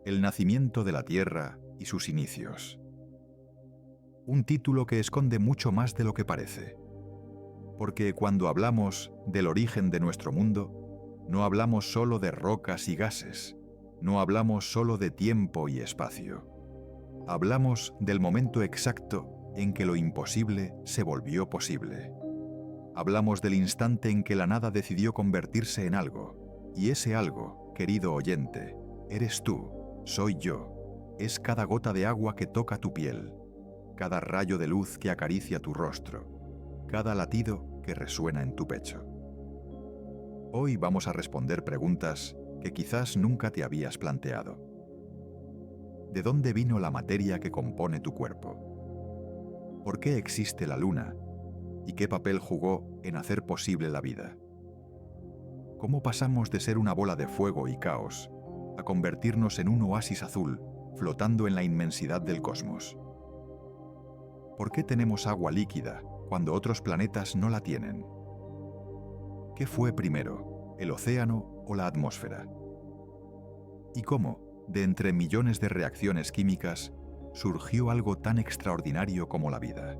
El nacimiento de la Tierra y sus inicios. Un título que esconde mucho más de lo que parece. Porque cuando hablamos del origen de nuestro mundo, no hablamos solo de rocas y gases, no hablamos solo de tiempo y espacio. Hablamos del momento exacto en que lo imposible se volvió posible. Hablamos del instante en que la nada decidió convertirse en algo, y ese algo, querido oyente, eres tú, soy yo, es cada gota de agua que toca tu piel, cada rayo de luz que acaricia tu rostro, cada latido que resuena en tu pecho. Hoy vamos a responder preguntas que quizás nunca te habías planteado. ¿De dónde vino la materia que compone tu cuerpo? ¿Por qué existe la luna? ¿Y qué papel jugó en hacer posible la vida? ¿Cómo pasamos de ser una bola de fuego y caos a convertirnos en un oasis azul flotando en la inmensidad del cosmos? ¿Por qué tenemos agua líquida cuando otros planetas no la tienen? ¿Qué fue primero, el océano o la atmósfera? ¿Y cómo, de entre millones de reacciones químicas, surgió algo tan extraordinario como la vida?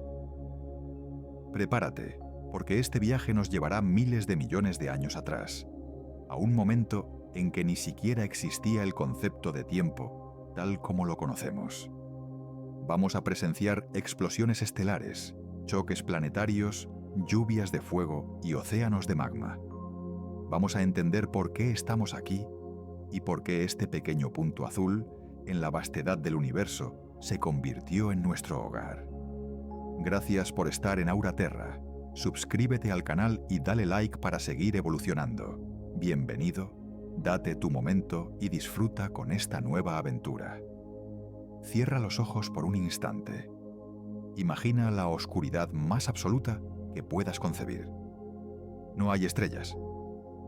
Prepárate, porque este viaje nos llevará miles de millones de años atrás, a un momento en que ni siquiera existía el concepto de tiempo tal como lo conocemos. Vamos a presenciar explosiones estelares, choques planetarios, lluvias de fuego y océanos de magma. Vamos a entender por qué estamos aquí y por qué este pequeño punto azul, en la vastedad del universo, se convirtió en nuestro hogar. Gracias por estar en Aura Terra. Suscríbete al canal y dale like para seguir evolucionando. Bienvenido, date tu momento y disfruta con esta nueva aventura. Cierra los ojos por un instante. Imagina la oscuridad más absoluta que puedas concebir. No hay estrellas,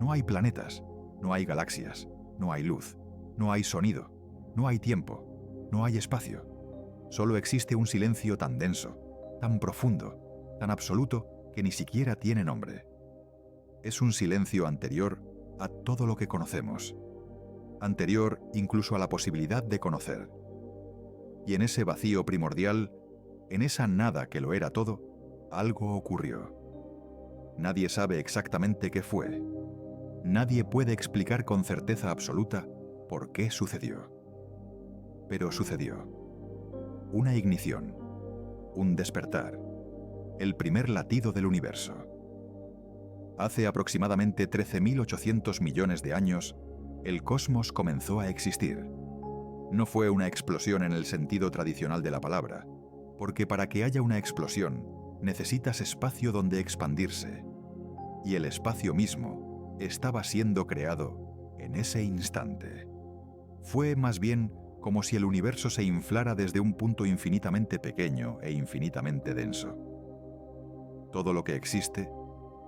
no hay planetas, no hay galaxias, no hay luz, no hay sonido, no hay tiempo, no hay espacio. Solo existe un silencio tan denso, tan profundo, tan absoluto que ni siquiera tiene nombre. Es un silencio anterior a todo lo que conocemos, anterior incluso a la posibilidad de conocer. Y en ese vacío primordial, en esa nada que lo era todo, algo ocurrió. Nadie sabe exactamente qué fue. Nadie puede explicar con certeza absoluta por qué sucedió. Pero sucedió. Una ignición, un despertar, el primer latido del universo. Hace aproximadamente 13.800 millones de años, el cosmos comenzó a existir. No fue una explosión en el sentido tradicional de la palabra, porque para que haya una explosión, necesitas espacio donde expandirse. Y el espacio mismo estaba siendo creado en ese instante. Fue más bien como si el universo se inflara desde un punto infinitamente pequeño e infinitamente denso. Todo lo que existe,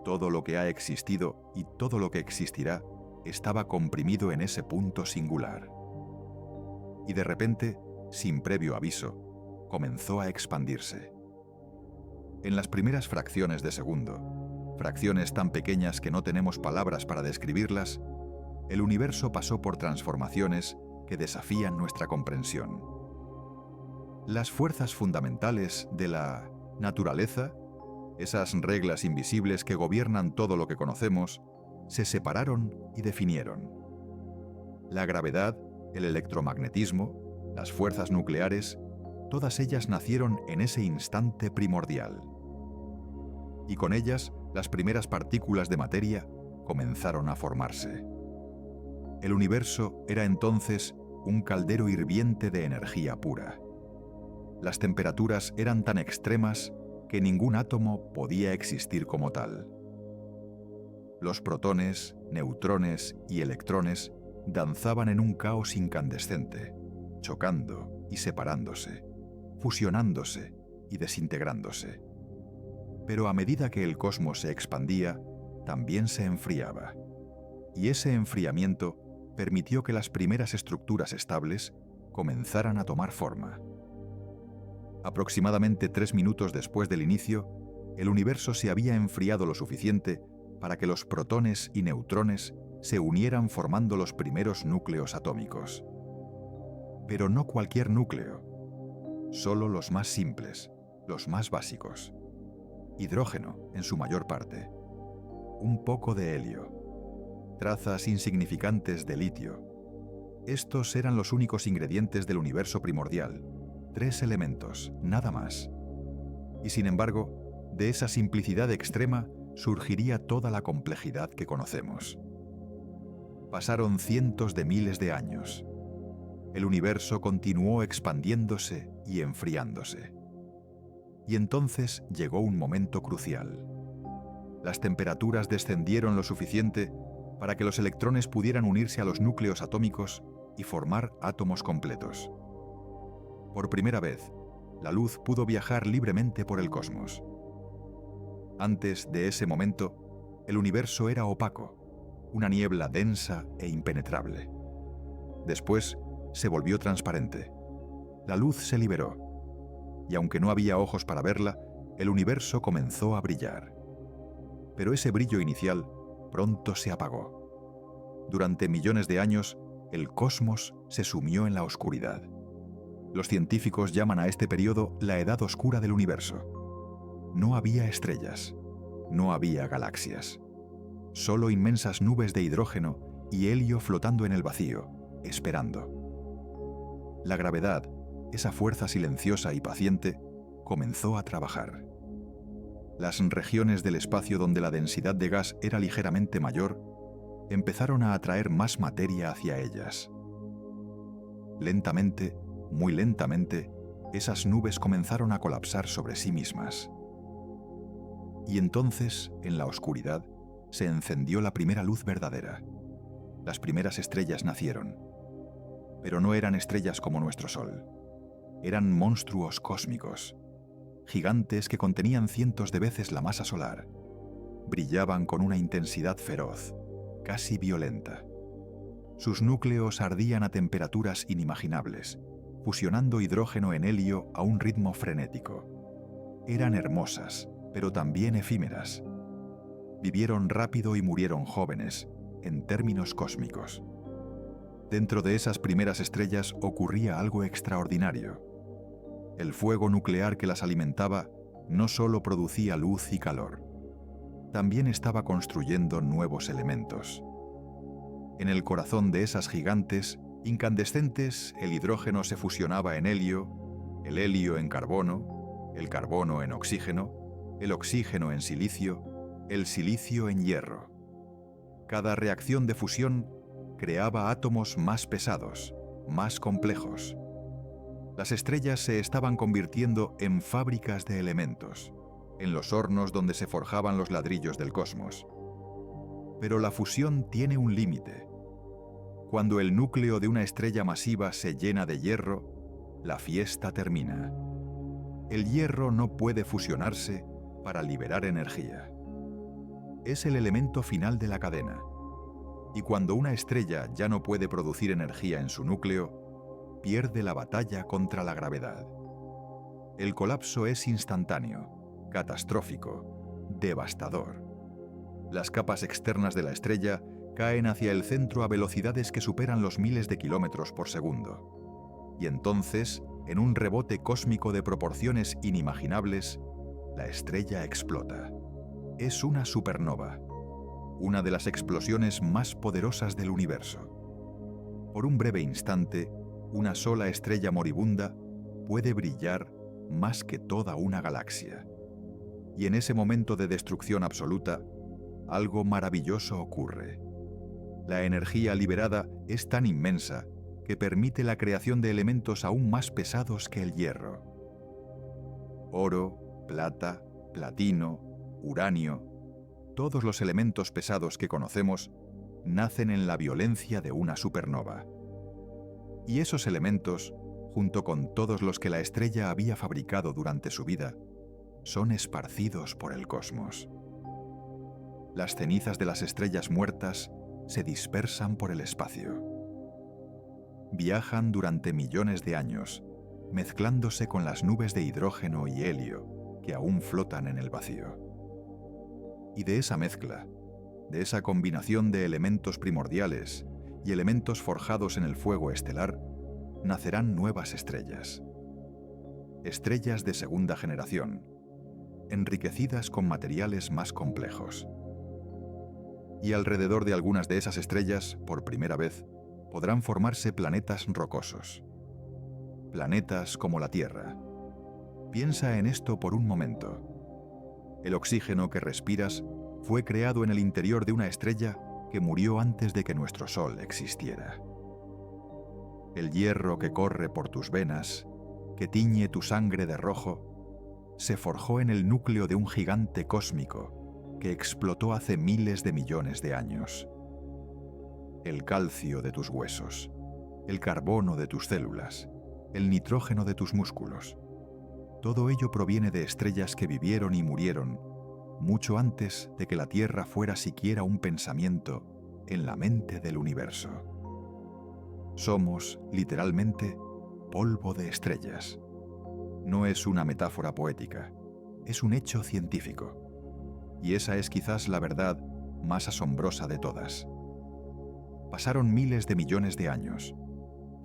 todo lo que ha existido y todo lo que existirá estaba comprimido en ese punto singular. Y de repente, sin previo aviso, comenzó a expandirse. En las primeras fracciones de segundo, fracciones tan pequeñas que no tenemos palabras para describirlas, el universo pasó por transformaciones que desafían nuestra comprensión. Las fuerzas fundamentales de la naturaleza, esas reglas invisibles que gobiernan todo lo que conocemos, se separaron y definieron. La gravedad, el electromagnetismo, las fuerzas nucleares, todas ellas nacieron en ese instante primordial. Y con ellas, las primeras partículas de materia comenzaron a formarse. El universo era entonces un caldero hirviente de energía pura. Las temperaturas eran tan extremas que ningún átomo podía existir como tal. Los protones, neutrones y electrones danzaban en un caos incandescente, chocando y separándose, fusionándose y desintegrándose. Pero a medida que el cosmos se expandía, también se enfriaba. Y ese enfriamiento permitió que las primeras estructuras estables comenzaran a tomar forma. Aproximadamente 3 minutos después del inicio, el universo se había enfriado lo suficiente para que los protones y neutrones se unieran formando los primeros núcleos atómicos. Pero no cualquier núcleo, solo los más simples, los más básicos. Hidrógeno, en su mayor parte. Un poco de helio. Trazas insignificantes de litio. Estos eran los únicos ingredientes del universo primordial. 3 elementos, nada más. Y sin embargo, de esa simplicidad extrema surgiría toda la complejidad que conocemos. Pasaron cientos de miles de años. El universo continuó expandiéndose y enfriándose. Y entonces llegó un momento crucial. Las temperaturas descendieron lo suficiente para que los electrones pudieran unirse a los núcleos atómicos y formar átomos completos. Por primera vez, la luz pudo viajar libremente por el cosmos. Antes de ese momento, el universo era opaco, una niebla densa e impenetrable. Después, se volvió transparente. La luz se liberó, y aunque no había ojos para verla, el universo comenzó a brillar. Pero ese brillo inicial pronto se apagó. Durante millones de años, el cosmos se sumió en la oscuridad. Los científicos llaman a este periodo la edad oscura del universo. No había estrellas, no había galaxias. Solo inmensas nubes de hidrógeno y helio flotando en el vacío, esperando. La gravedad, esa fuerza silenciosa y paciente, comenzó a trabajar. Las regiones del espacio donde la densidad de gas era ligeramente mayor empezaron a atraer más materia hacia ellas. Lentamente, muy lentamente, esas nubes comenzaron a colapsar sobre sí mismas. Y entonces, en la oscuridad, se encendió la primera luz verdadera. Las primeras estrellas nacieron. Pero no eran estrellas como nuestro Sol. Eran monstruos cósmicos, gigantes que contenían cientos de veces la masa solar. Brillaban con una intensidad feroz, casi violenta. Sus núcleos ardían a temperaturas inimaginables, fusionando hidrógeno en helio a un ritmo frenético. Eran hermosas, pero también efímeras. Vivieron rápido y murieron jóvenes, en términos cósmicos. Dentro de esas primeras estrellas ocurría algo extraordinario. El fuego nuclear que las alimentaba no solo producía luz y calor, también estaba construyendo nuevos elementos. En el corazón de esas gigantes, incandescentes, el hidrógeno se fusionaba en helio, el helio en carbono, el carbono en oxígeno, el oxígeno en silicio, el silicio en hierro. Cada reacción de fusión creaba átomos más pesados, más complejos. Las estrellas se estaban convirtiendo en fábricas de elementos, en los hornos donde se forjaban los ladrillos del cosmos. Pero la fusión tiene un límite. Cuando el núcleo de una estrella masiva se llena de hierro, la fiesta termina. El hierro no puede fusionarse para liberar energía. Es el elemento final de la cadena. Y cuando una estrella ya no puede producir energía en su núcleo, pierde la batalla contra la gravedad. El colapso es instantáneo, catastrófico, devastador. Las capas externas de la estrella caen hacia el centro a velocidades que superan los miles de kilómetros por segundo. Y entonces, en un rebote cósmico de proporciones inimaginables, la estrella explota. Es una supernova, una de las explosiones más poderosas del universo. Por un breve instante, una sola estrella moribunda puede brillar más que toda una galaxia. Y en ese momento de destrucción absoluta, algo maravilloso ocurre. La energía liberada es tan inmensa que permite la creación de elementos aún más pesados que el hierro. Oro, plata, platino, uranio, todos los elementos pesados que conocemos nacen en la violencia de una supernova. Y esos elementos, junto con todos los que la estrella había fabricado durante su vida, son esparcidos por el cosmos. Las cenizas de las estrellas muertas se dispersan por el espacio. Viajan durante millones de años, mezclándose con las nubes de hidrógeno y helio que aún flotan en el vacío. Y de esa mezcla, de esa combinación de elementos primordiales y elementos forjados en el fuego estelar, nacerán nuevas estrellas. Estrellas de segunda generación, enriquecidas con materiales más complejos. Y alrededor de algunas de esas estrellas, por primera vez, podrán formarse planetas rocosos. Planetas como la Tierra. Piensa en esto por un momento. El oxígeno que respiras fue creado en el interior de una estrella que murió antes de que nuestro Sol existiera. El hierro que corre por tus venas, que tiñe tu sangre de rojo, se forjó en el núcleo de un gigante cósmico que explotó hace miles de millones de años. El calcio de tus huesos, el carbono de tus células, el nitrógeno de tus músculos. Todo ello proviene de estrellas que vivieron y murieron mucho antes de que la Tierra fuera siquiera un pensamiento en la mente del universo. Somos, literalmente, polvo de estrellas. No es una metáfora poética, es un hecho científico. Y esa es quizás la verdad más asombrosa de todas. Pasaron miles de millones de años.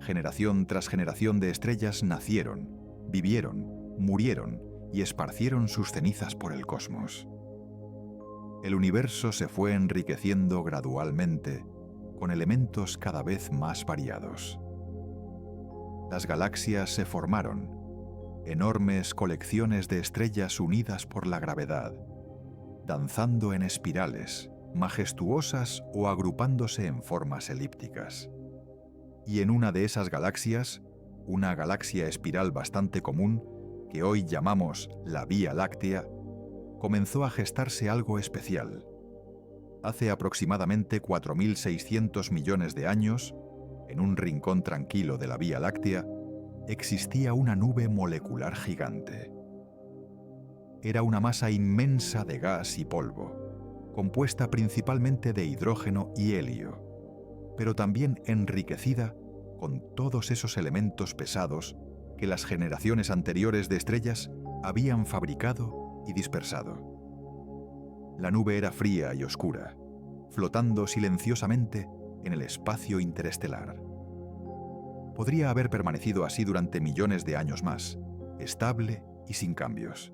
Generación tras generación de estrellas nacieron, vivieron, murieron y esparcieron sus cenizas por el cosmos. El universo se fue enriqueciendo gradualmente con elementos cada vez más variados. Las galaxias se formaron, enormes colecciones de estrellas unidas por la gravedad, danzando en espirales, majestuosas o agrupándose en formas elípticas. Y en una de esas galaxias, una galaxia espiral bastante común, que hoy llamamos la Vía Láctea, comenzó a gestarse algo especial. Hace aproximadamente 4.600 millones de años, en un rincón tranquilo de la Vía Láctea, existía una nube molecular gigante. Era una masa inmensa de gas y polvo, compuesta principalmente de hidrógeno y helio, pero también enriquecida con todos esos elementos pesados que las generaciones anteriores de estrellas habían fabricado y dispersado. La nube era fría y oscura, flotando silenciosamente en el espacio interestelar. Podría haber permanecido así durante millones de años más, estable y sin cambios.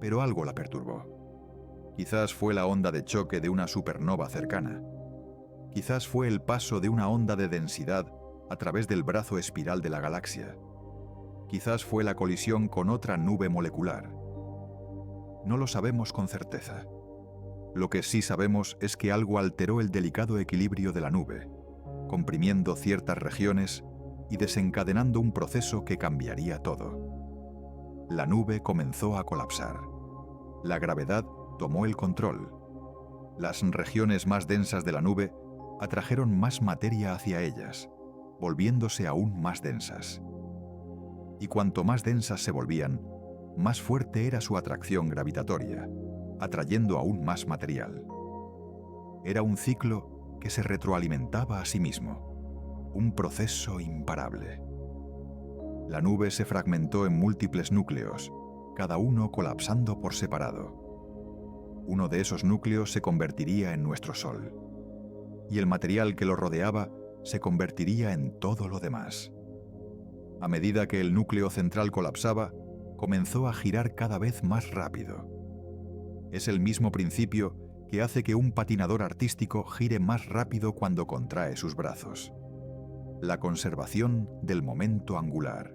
Pero algo la perturbó. Quizás fue la onda de choque de una supernova cercana. Quizás fue el paso de una onda de densidad a través del brazo espiral de la galaxia. Quizás fue la colisión con otra nube molecular. No lo sabemos con certeza. Lo que sí sabemos es que algo alteró el delicado equilibrio de la nube, comprimiendo ciertas regiones y desencadenando un proceso que cambiaría todo. La nube comenzó a colapsar. La gravedad tomó el control. Las regiones más densas de la nube atrajeron más materia hacia ellas, volviéndose aún más densas. Y cuanto más densas se volvían, más fuerte era su atracción gravitatoria, atrayendo aún más material. Era un ciclo que se retroalimentaba a sí mismo, un proceso imparable. La nube se fragmentó en múltiples núcleos, cada uno colapsando por separado. Uno de esos núcleos se convertiría en nuestro Sol, y el material que lo rodeaba se convertiría en todo lo demás. A medida que el núcleo central colapsaba, comenzó a girar cada vez más rápido. Es el mismo principio que hace que un patinador artístico gire más rápido cuando contrae sus brazos. La conservación del momento angular.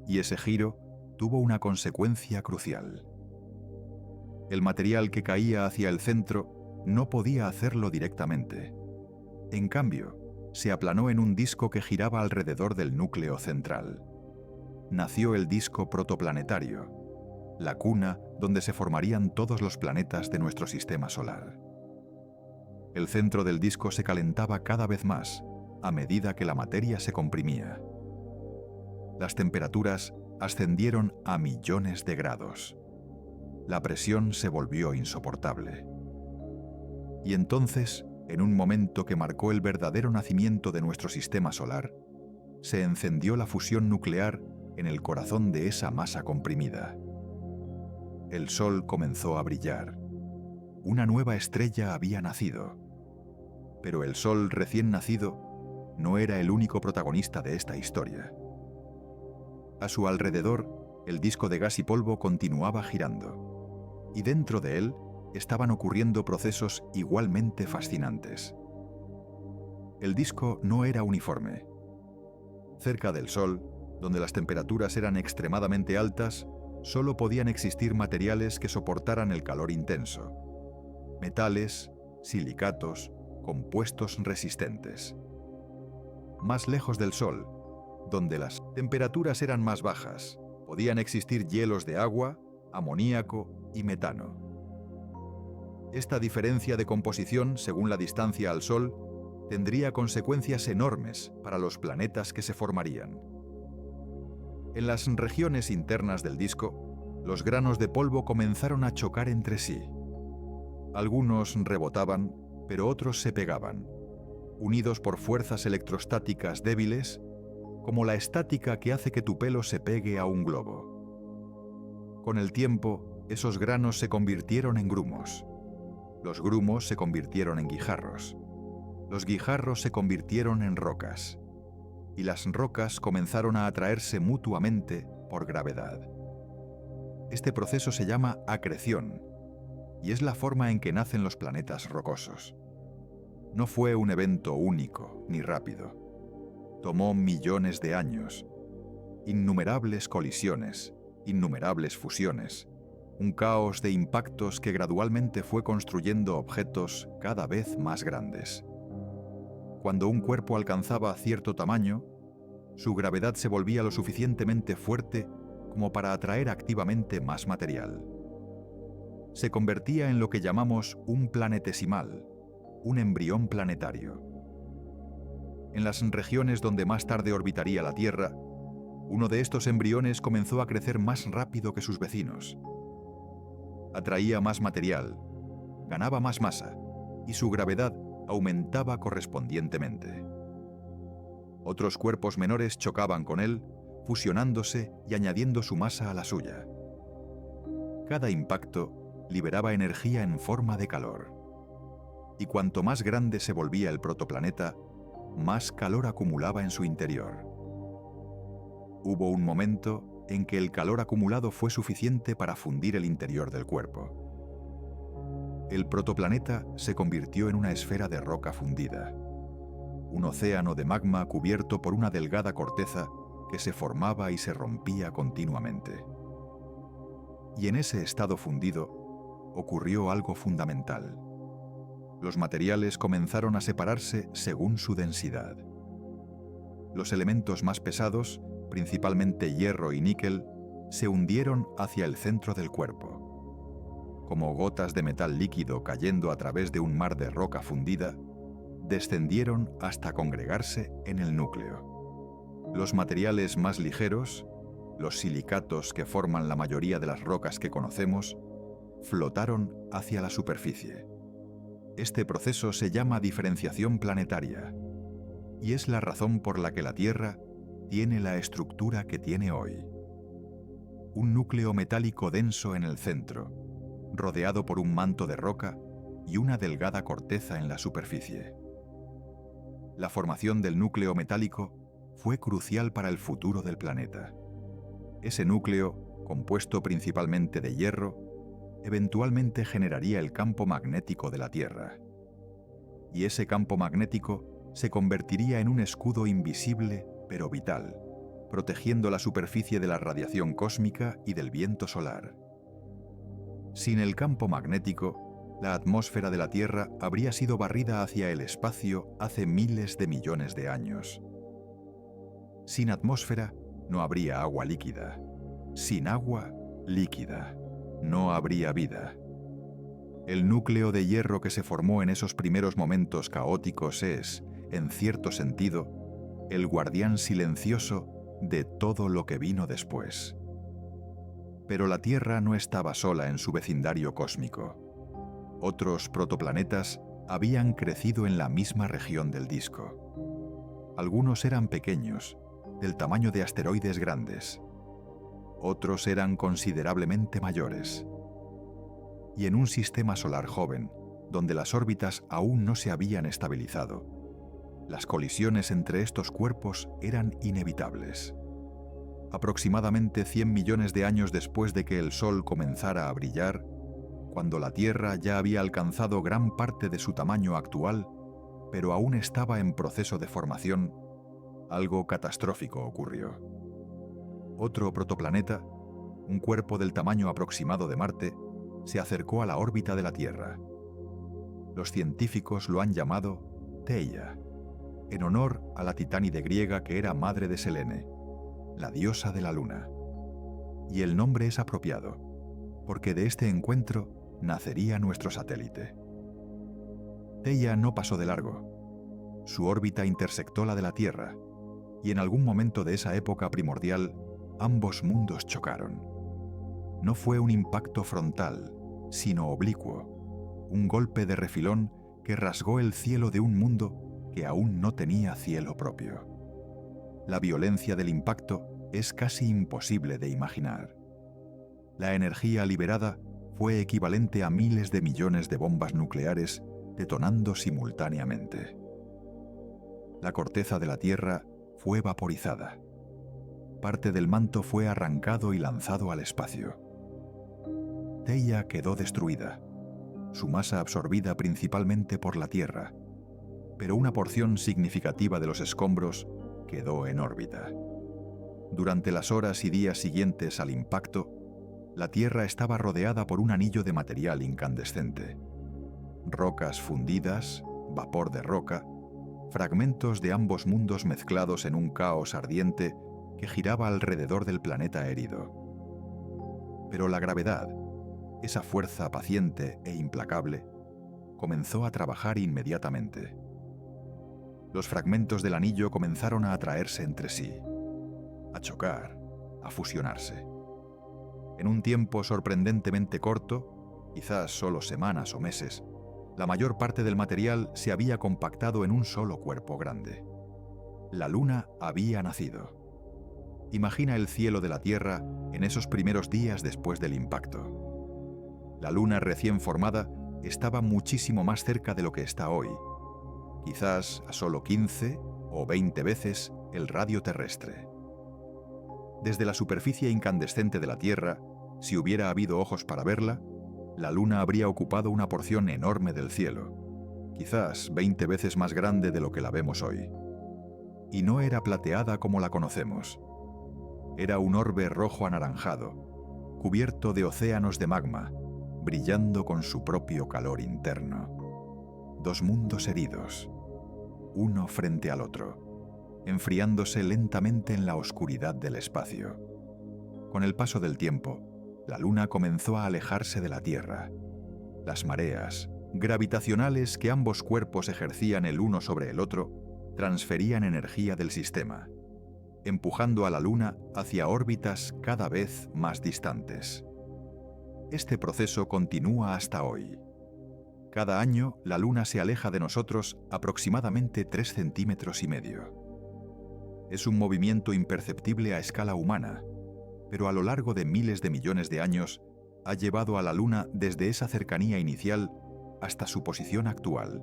Y ese giro tuvo una consecuencia crucial. El material que caía hacia el centro no podía hacerlo directamente. En cambio, se aplanó en un disco que giraba alrededor del núcleo central. Nació el disco protoplanetario, la cuna donde se formarían todos los planetas de nuestro sistema solar. El centro del disco se calentaba cada vez más a medida que la materia se comprimía. Las temperaturas ascendieron a millones de grados. La presión se volvió insoportable. Y entonces, en un momento que marcó el verdadero nacimiento de nuestro sistema solar, se encendió la fusión nuclear en el corazón de esa masa comprimida. El Sol comenzó a brillar. Una nueva estrella había nacido. Pero el Sol recién nacido no era el único protagonista de esta historia. A su alrededor, el disco de gas y polvo continuaba girando, y dentro de él estaban ocurriendo procesos igualmente fascinantes. El disco no era uniforme. Cerca del Sol, donde las temperaturas eran extremadamente altas, solo podían existir materiales que soportaran el calor intenso. Metales, silicatos, compuestos resistentes. Más lejos del Sol, donde las temperaturas eran más bajas, podían existir hielos de agua, amoníaco y metano. Esta diferencia de composición, según la distancia al Sol, tendría consecuencias enormes para los planetas que se formarían. En las regiones internas del disco, los granos de polvo comenzaron a chocar entre sí. Algunos rebotaban, pero otros se pegaban, unidos por fuerzas electrostáticas débiles, como la estática que hace que tu pelo se pegue a un globo. Con el tiempo, esos granos se convirtieron en grumos. Los grumos se convirtieron en guijarros. Los guijarros se convirtieron en rocas. Y las rocas comenzaron a atraerse mutuamente por gravedad. Este proceso se llama acreción, y es la forma en que nacen los planetas rocosos. No fue un evento único ni rápido. Tomó millones de años, innumerables colisiones, innumerables fusiones, un caos de impactos que gradualmente fue construyendo objetos cada vez más grandes. Cuando un cuerpo alcanzaba cierto tamaño, su gravedad se volvía lo suficientemente fuerte como para atraer activamente más material. Se convertía en lo que llamamos un planetesimal, un embrión planetario. En las regiones donde más tarde orbitaría la Tierra, uno de estos embriones comenzó a crecer más rápido que sus vecinos. Atraía más material, ganaba más masa, y su gravedad aumentaba correspondientemente. Otros cuerpos menores chocaban con él, fusionándose y añadiendo su masa a la suya. Cada impacto liberaba energía en forma de calor. Y cuanto más grande se volvía el protoplaneta, más calor acumulaba en su interior. Hubo un momento en que el calor acumulado fue suficiente para fundir el interior del cuerpo. El protoplaneta se convirtió en una esfera de roca fundida, un océano de magma cubierto por una delgada corteza que se formaba y se rompía continuamente. Y en ese estado fundido ocurrió algo fundamental. Los materiales comenzaron a separarse según su densidad. Los elementos más pesados, principalmente hierro y níquel, se hundieron hacia el centro del cuerpo. Como gotas de metal líquido cayendo a través de un mar de roca fundida, descendieron hasta congregarse en el núcleo. Los materiales más ligeros, los silicatos que forman la mayoría de las rocas que conocemos, flotaron hacia la superficie. Este proceso se llama diferenciación planetaria, y es la razón por la que la Tierra tiene la estructura que tiene hoy. Un núcleo metálico denso en el centro, rodeado por un manto de roca y una delgada corteza en la superficie. La formación del núcleo metálico fue crucial para el futuro del planeta. Ese núcleo, compuesto principalmente de hierro, eventualmente generaría el campo magnético de la Tierra. Y ese campo magnético se convertiría en un escudo invisible pero vital, protegiendo la superficie de la radiación cósmica y del viento solar. Sin el campo magnético, la atmósfera de la Tierra habría sido barrida hacia el espacio hace miles de millones de años. Sin atmósfera, no habría agua líquida. Sin agua líquida, no habría vida. El núcleo de hierro que se formó en esos primeros momentos caóticos es, en cierto sentido, el guardián silencioso de todo lo que vino después. Pero la Tierra no estaba sola en su vecindario cósmico. Otros protoplanetas habían crecido en la misma región del disco. Algunos eran pequeños, del tamaño de asteroides grandes. Otros eran considerablemente mayores. Y en un sistema solar joven, donde las órbitas aún no se habían estabilizado, Las colisiones entre estos cuerpos eran inevitables. Aproximadamente 100 millones de años después de que el Sol comenzara a brillar, cuando la Tierra ya había alcanzado gran parte de su tamaño actual, pero aún estaba en proceso de formación, algo catastrófico ocurrió. Otro protoplaneta, un cuerpo del tamaño aproximado de Marte, se acercó a la órbita de la Tierra. Los científicos lo han llamado Theia, en honor a la titánide griega que era madre de Selene, la diosa de la luna. Y el nombre es apropiado, porque de este encuentro nacería nuestro satélite. Theia no pasó de largo. Su órbita intersectó la de la Tierra, y en algún momento de esa época primordial, ambos mundos chocaron. No fue un impacto frontal, sino oblicuo, un golpe de refilón que rasgó el cielo de un mundo que aún no tenía cielo propio. La violencia del impacto es casi imposible de imaginar. La energía liberada fue equivalente a miles de millones de bombas nucleares detonando simultáneamente. La corteza de la Tierra fue vaporizada. Parte del manto fue arrancado y lanzado al espacio. Theia quedó destruida, su masa absorbida principalmente por la Tierra, pero una porción significativa de los escombros quedó en órbita. Durante las horas y días siguientes al impacto, la Tierra estaba rodeada por un anillo de material incandescente. Rocas fundidas, vapor de roca, fragmentos de ambos mundos mezclados en un caos ardiente que giraba alrededor del planeta herido. Pero la gravedad, esa fuerza paciente e implacable, comenzó a trabajar inmediatamente. Los fragmentos del anillo comenzaron a atraerse entre sí, a chocar, a fusionarse. En un tiempo sorprendentemente corto, quizás solo semanas o meses, la mayor parte del material se había compactado en un solo cuerpo grande. La Luna había nacido. Imagina el cielo de la Tierra en esos primeros días después del impacto. La Luna recién formada estaba muchísimo más cerca de lo que está hoy, quizás a solo 15 o 20 veces el radio terrestre. Desde la superficie incandescente de la Tierra, si hubiera habido ojos para verla, la Luna habría ocupado una porción enorme del cielo, quizás 20 veces más grande de lo que la vemos hoy. Y no era plateada como la conocemos. Era un orbe rojo anaranjado, cubierto de océanos de magma, brillando con su propio calor interno. Dos mundos heridos, uno frente al otro, enfriándose lentamente en la oscuridad del espacio. Con el paso del tiempo, la Luna comenzó a alejarse de la Tierra. Las mareas gravitacionales que ambos cuerpos ejercían el uno sobre el otro transferían energía del sistema, empujando a la Luna hacia órbitas cada vez más distantes. Este proceso continúa hasta hoy. Cada año, la Luna se aleja de nosotros aproximadamente 3,5 centímetros. Es un movimiento imperceptible a escala humana, pero a lo largo de miles de millones de años ha llevado a la Luna desde esa cercanía inicial hasta su posición actual,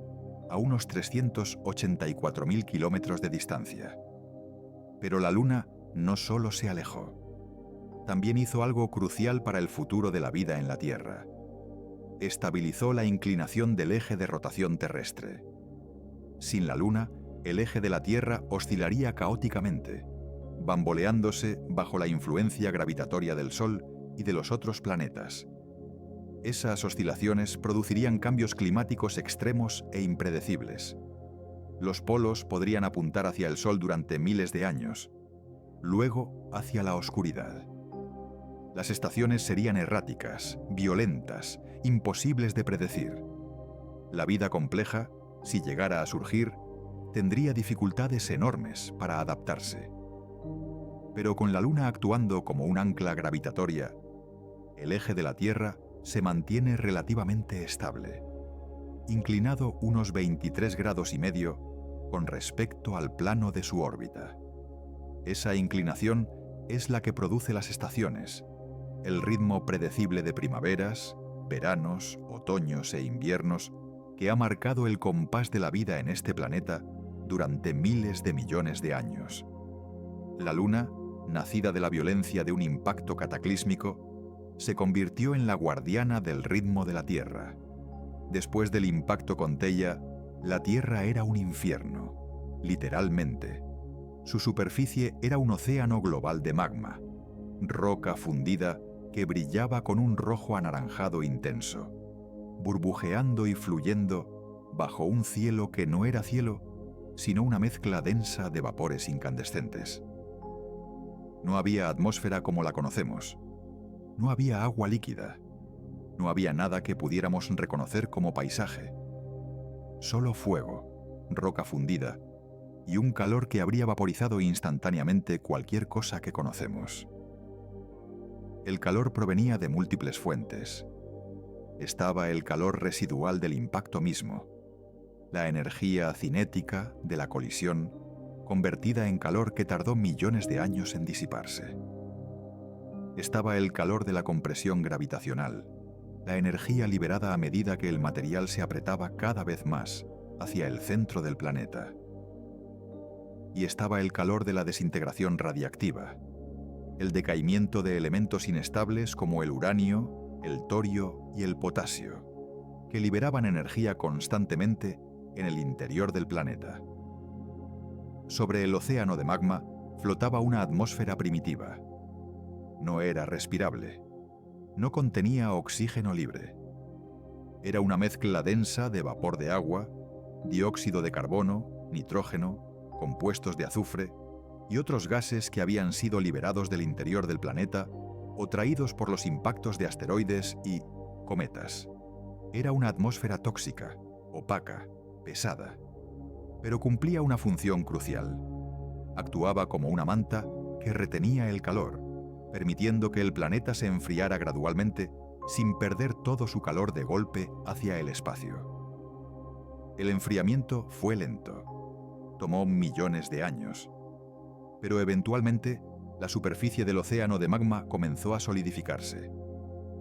a unos 384.000 kilómetros de distancia. Pero la Luna no solo se alejó, también hizo algo crucial para el futuro de la vida en la Tierra. Estabilizó la inclinación del eje de rotación terrestre. Sin la Luna, el eje de la Tierra oscilaría caóticamente, bamboleándose bajo la influencia gravitatoria del Sol y de los otros planetas. Esas oscilaciones producirían cambios climáticos extremos e impredecibles. Los polos podrían apuntar hacia el Sol durante miles de años, luego hacia la oscuridad. Las estaciones serían erráticas, violentas, imposibles de predecir. La vida compleja, si llegara a surgir, tendría dificultades enormes para adaptarse. Pero con la Luna actuando como un ancla gravitatoria, el eje de la Tierra se mantiene relativamente estable, inclinado unos 23,5 grados con respecto al plano de su órbita. Esa inclinación es la que produce las estaciones, el ritmo predecible de primaveras, veranos, otoños e inviernos que ha marcado el compás de la vida en este planeta durante miles de millones de años. La Luna, nacida de la violencia de un impacto cataclísmico, se convirtió en la guardiana del ritmo de la Tierra. Después del impacto con Theia, la Tierra era un infierno, literalmente. Su superficie era un océano global de magma, roca fundida que brillaba con un rojo anaranjado intenso, burbujeando y fluyendo bajo un cielo que no era cielo, sino una mezcla densa de vapores incandescentes. No había atmósfera como la conocemos. No había agua líquida. No había nada que pudiéramos reconocer como paisaje. Solo fuego, roca fundida y un calor que habría vaporizado instantáneamente cualquier cosa que conocemos. El calor provenía de múltiples fuentes. Estaba el calor residual del impacto mismo, la energía cinética de la colisión, convertida en calor que tardó millones de años en disiparse. Estaba el calor de la compresión gravitacional, la energía liberada a medida que el material se apretaba cada vez más hacia el centro del planeta. Y estaba el calor de la desintegración radiactiva, el decaimiento de elementos inestables como el uranio, el torio y el potasio, que liberaban energía constantemente en el interior del planeta. Sobre el océano de magma flotaba una atmósfera primitiva. No era respirable. No contenía oxígeno libre. Era una mezcla densa de vapor de agua, dióxido de carbono, nitrógeno, compuestos de azufre y otros gases que habían sido liberados del interior del planeta o traídos por los impactos de asteroides y cometas. Era una atmósfera tóxica, opaca, pesada, pero cumplía una función crucial. Actuaba como una manta que retenía el calor, permitiendo que el planeta se enfriara gradualmente sin perder todo su calor de golpe hacia el espacio. El enfriamiento fue lento. Tomó millones de años. Pero eventualmente, la superficie del océano de magma comenzó a solidificarse.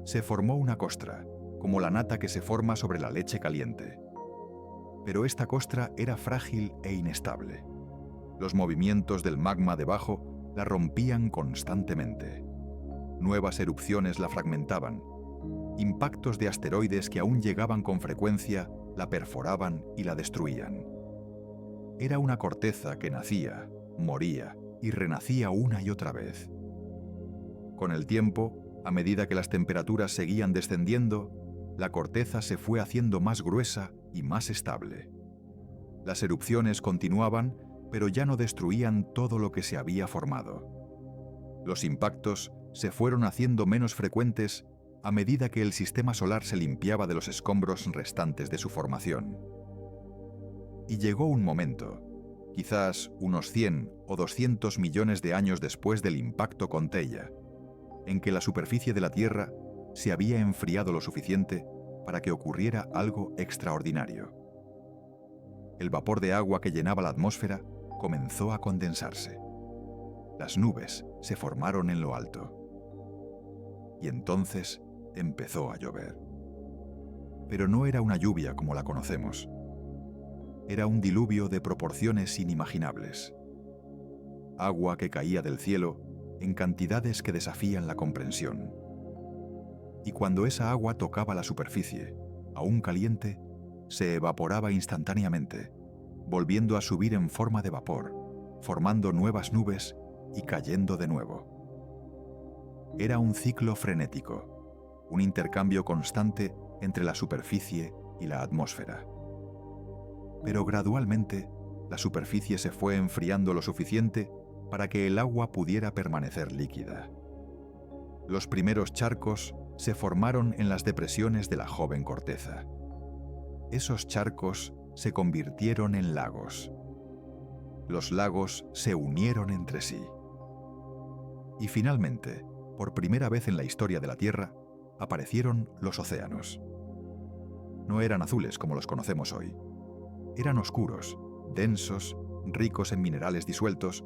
Se formó una costra, como la nata que se forma sobre la leche caliente. Pero esta costra era frágil e inestable. Los movimientos del magma debajo la rompían constantemente. Nuevas erupciones la fragmentaban. Impactos de asteroides que aún llegaban con frecuencia la perforaban y la destruían. Era una corteza que nacía, moría y renacía una y otra vez. Con el tiempo, a medida que las temperaturas seguían descendiendo, la corteza se fue haciendo más gruesa y más estable. Las erupciones continuaban, pero ya no destruían todo lo que se había formado. Los impactos se fueron haciendo menos frecuentes a medida que el sistema solar se limpiaba de los escombros restantes de su formación. Y llegó un momento, quizás unos 100 o 200 millones de años después del impacto con Theia, en que la superficie de la Tierra se había enfriado lo suficiente para que ocurriera algo extraordinario. El vapor de agua que llenaba la atmósfera comenzó a condensarse. Las nubes se formaron en lo alto. Y entonces empezó a llover. Pero no era una lluvia como la conocemos. Era un diluvio de proporciones inimaginables. Agua que caía del cielo en cantidades que desafían la comprensión. Y cuando esa agua tocaba la superficie, aún caliente, se evaporaba instantáneamente, volviendo a subir en forma de vapor, formando nuevas nubes y cayendo de nuevo. Era un ciclo frenético, un intercambio constante entre la superficie y la atmósfera. Pero gradualmente, la superficie se fue enfriando lo suficiente para que el agua pudiera permanecer líquida. Los primeros charcos se formaron en las depresiones de la joven corteza. Esos charcos se convirtieron en lagos. Los lagos se unieron entre sí. Y finalmente, por primera vez en la historia de la Tierra, aparecieron los océanos. No eran azules como los conocemos hoy. Eran oscuros, densos, ricos en minerales disueltos,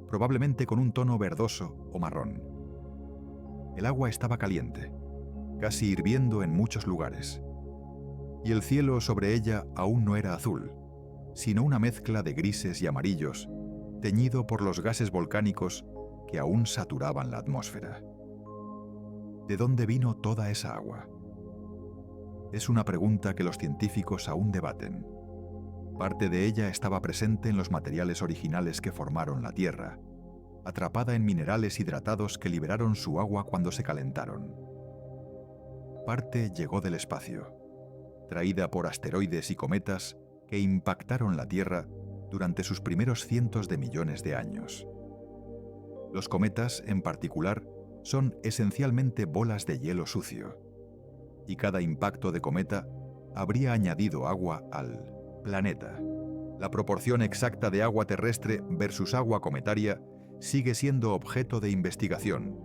probablemente con un tono verdoso o marrón. El agua estaba caliente, casi hirviendo en muchos lugares. Y el cielo sobre ella aún no era azul, sino una mezcla de grises y amarillos, teñido por los gases volcánicos que aún saturaban la atmósfera. ¿De dónde vino toda esa agua? Es una pregunta que los científicos aún debaten. Parte de ella estaba presente en los materiales originales que formaron la Tierra, atrapada en minerales hidratados que liberaron su agua cuando se calentaron. Parte llegó del espacio, traída por asteroides y cometas que impactaron la Tierra durante sus primeros cientos de millones de años. Los cometas, en particular, son esencialmente bolas de hielo sucio, y cada impacto de cometa habría añadido agua al planeta. La proporción exacta de agua terrestre versus agua cometaria sigue siendo objeto de investigación,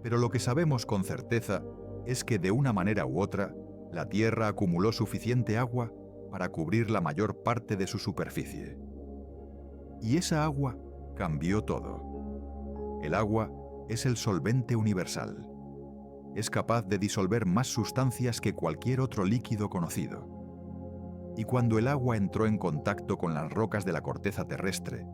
pero lo que sabemos con certeza es que de una manera u otra, la Tierra acumuló suficiente agua para cubrir la mayor parte de su superficie. Y esa agua cambió todo. El agua es el solvente universal. Es capaz de disolver más sustancias que cualquier otro líquido conocido. Y cuando el agua entró en contacto con las rocas de la corteza terrestre,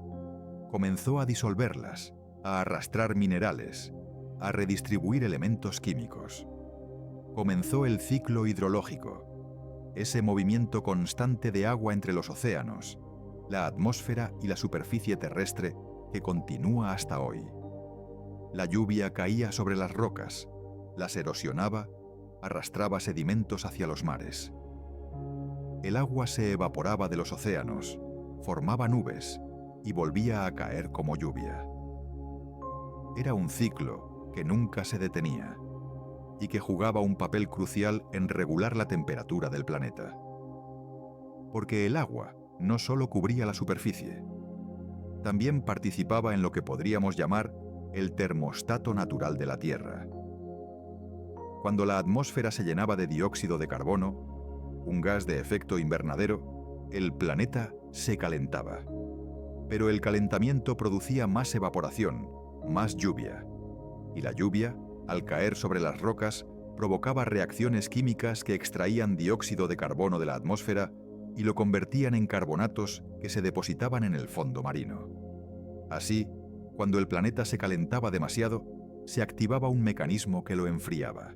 comenzó a disolverlas, a arrastrar minerales, a redistribuir elementos químicos. Comenzó el ciclo hidrológico, ese movimiento constante de agua entre los océanos, la atmósfera y la superficie terrestre que continúa hasta hoy. La lluvia caía sobre las rocas, las erosionaba, arrastraba sedimentos hacia los mares. El agua se evaporaba de los océanos, formaba nubes y volvía a caer como lluvia. Era un ciclo que nunca se detenía y que jugaba un papel crucial en regular la temperatura del planeta. Porque el agua no solo cubría la superficie, también participaba en lo que podríamos llamar el termostato natural de la Tierra. Cuando la atmósfera se llenaba de dióxido de carbono, un gas de efecto invernadero, el planeta se calentaba. Pero el calentamiento producía más evaporación, más lluvia. Y la lluvia, al caer sobre las rocas, provocaba reacciones químicas que extraían dióxido de carbono de la atmósfera y lo convertían en carbonatos que se depositaban en el fondo marino. Así, cuando el planeta se calentaba demasiado, se activaba un mecanismo que lo enfriaba.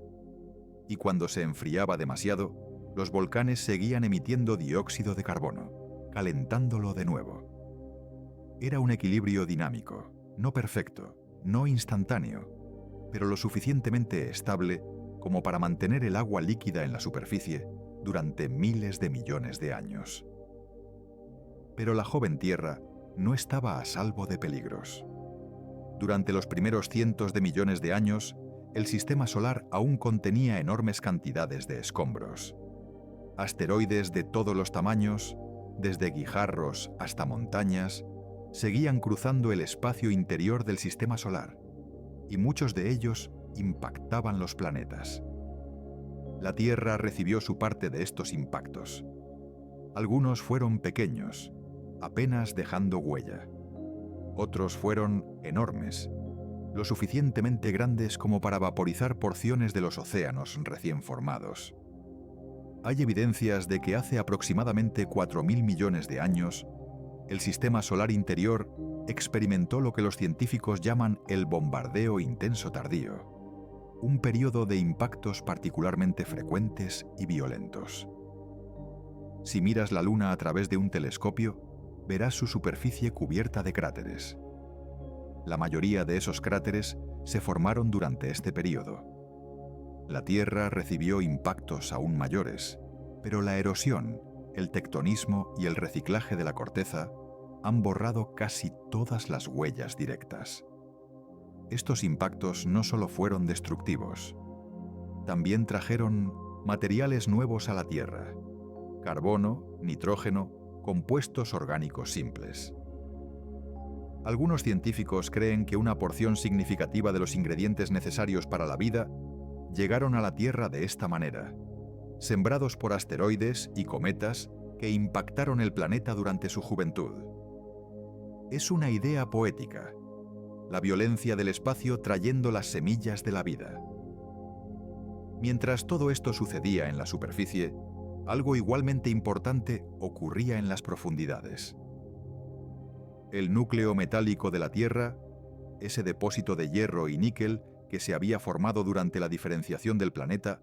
Y cuando se enfriaba demasiado, los volcanes seguían emitiendo dióxido de carbono, calentándolo de nuevo. Era un equilibrio dinámico, no perfecto, no instantáneo, pero lo suficientemente estable como para mantener el agua líquida en la superficie durante miles de millones de años. Pero la joven Tierra no estaba a salvo de peligros. Durante los primeros cientos de millones de años, el sistema solar aún contenía enormes cantidades de escombros. Asteroides de todos los tamaños, desde guijarros hasta montañas, seguían cruzando el espacio interior del sistema solar, y muchos de ellos impactaban los planetas. La Tierra recibió su parte de estos impactos. Algunos fueron pequeños, apenas dejando huella. Otros fueron enormes, lo suficientemente grandes como para vaporizar porciones de los océanos recién formados. Hay evidencias de que hace aproximadamente 4.000 millones de años, el sistema solar interior experimentó lo que los científicos llaman el bombardeo intenso tardío, un periodo de impactos particularmente frecuentes y violentos. Si miras la Luna a través de un telescopio, verás su superficie cubierta de cráteres. La mayoría de esos cráteres se formaron durante este periodo. La Tierra recibió impactos aún mayores, pero la erosión, el tectonismo y el reciclaje de la corteza han borrado casi todas las huellas directas. Estos impactos no solo fueron destructivos, también trajeron materiales nuevos a la Tierra: carbono, nitrógeno, compuestos orgánicos simples. Algunos científicos creen que una porción significativa de los ingredientes necesarios para la vida llegaron a la Tierra de esta manera, sembrados por asteroides y cometas que impactaron el planeta durante su juventud. Es una idea poética, la violencia del espacio trayendo las semillas de la vida. Mientras todo esto sucedía en la superficie, Algo igualmente importante ocurría en las profundidades. El núcleo metálico de la Tierra, ese depósito de hierro y níquel que se había formado durante la diferenciación del planeta,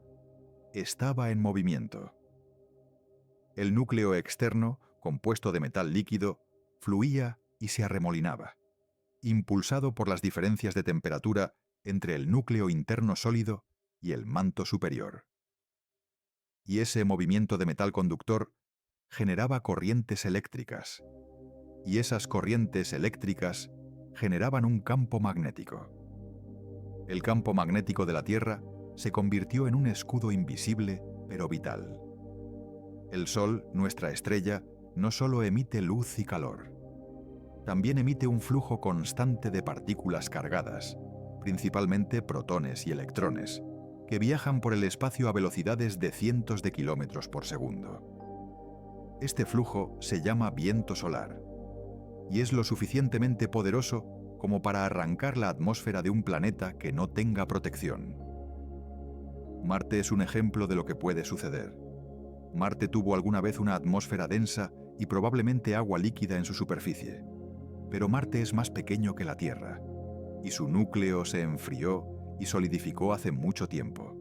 estaba en movimiento. El núcleo externo, compuesto de metal líquido, fluía y se arremolinaba, impulsado por las diferencias de temperatura entre el núcleo interno sólido y el manto superior. Y ese movimiento de metal conductor generaba corrientes eléctricas, y esas corrientes eléctricas generaban un campo magnético. El campo magnético de la Tierra se convirtió en un escudo invisible pero vital. El Sol, nuestra estrella, no solo emite luz y calor, también emite un flujo constante de partículas cargadas, principalmente protones y electrones, que viajan por el espacio a velocidades de cientos de kilómetros por segundo. Este flujo se llama viento solar, y es lo suficientemente poderoso como para arrancar la atmósfera de un planeta que no tenga protección. Marte es un ejemplo de lo que puede suceder. Marte tuvo alguna vez una atmósfera densa y probablemente agua líquida en su superficie, pero Marte es más pequeño que la Tierra, y su núcleo se enfrió y solidificó hace mucho tiempo.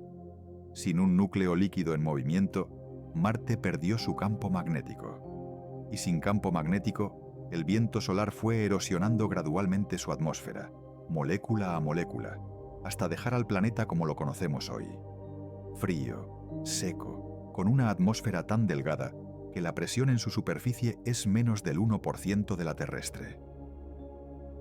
Sin un núcleo líquido en movimiento, Marte perdió su campo magnético. Y sin campo magnético, el viento solar fue erosionando gradualmente su atmósfera, molécula a molécula, hasta dejar al planeta como lo conocemos hoy. Frío, seco, con una atmósfera tan delgada que la presión en su superficie es menos del 1% de la terrestre.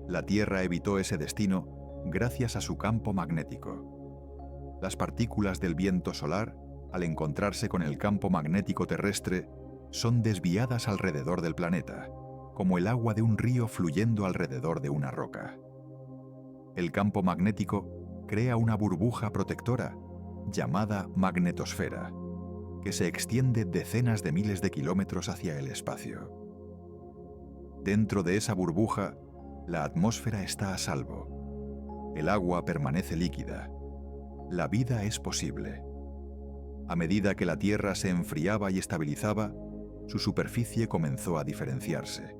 La Tierra evitó ese destino gracias a su campo magnético. Las partículas del viento solar, al encontrarse con el campo magnético terrestre, son desviadas alrededor del planeta, como el agua de un río fluyendo alrededor de una roca. El campo magnético crea una burbuja protectora, llamada magnetosfera, que se extiende decenas de miles de kilómetros hacia el espacio. Dentro de esa burbuja, la atmósfera está a salvo. El agua permanece líquida. La vida es posible. A medida que la Tierra se enfriaba y estabilizaba, su superficie comenzó a diferenciarse.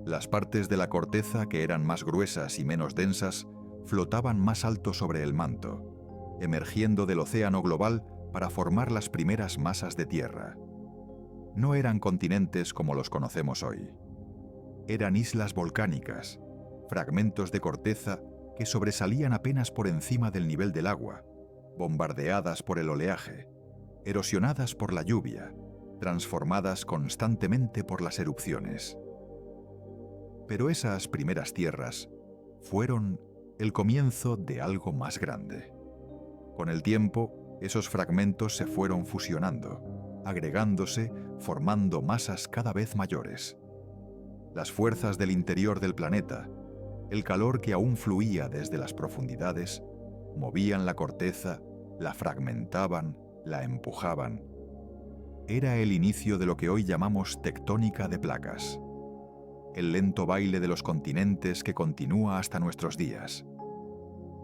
Las partes de la corteza, que eran más gruesas y menos densas, flotaban más alto sobre el manto, emergiendo del océano global para formar las primeras masas de tierra. No eran continentes como los conocemos hoy. Eran islas volcánicas, fragmentos de corteza que sobresalían apenas por encima del nivel del agua, bombardeadas por el oleaje, erosionadas por la lluvia, transformadas constantemente por las erupciones. Pero esas primeras tierras fueron el comienzo de algo más grande. Con el tiempo, esos fragmentos se fueron fusionando, agregándose, formando masas cada vez mayores. Las fuerzas del interior del planeta, el calor que aún fluía desde las profundidades, movían la corteza, la fragmentaban, la empujaban. Era el inicio de lo que hoy llamamos tectónica de placas, el lento baile de los continentes que continúa hasta nuestros días.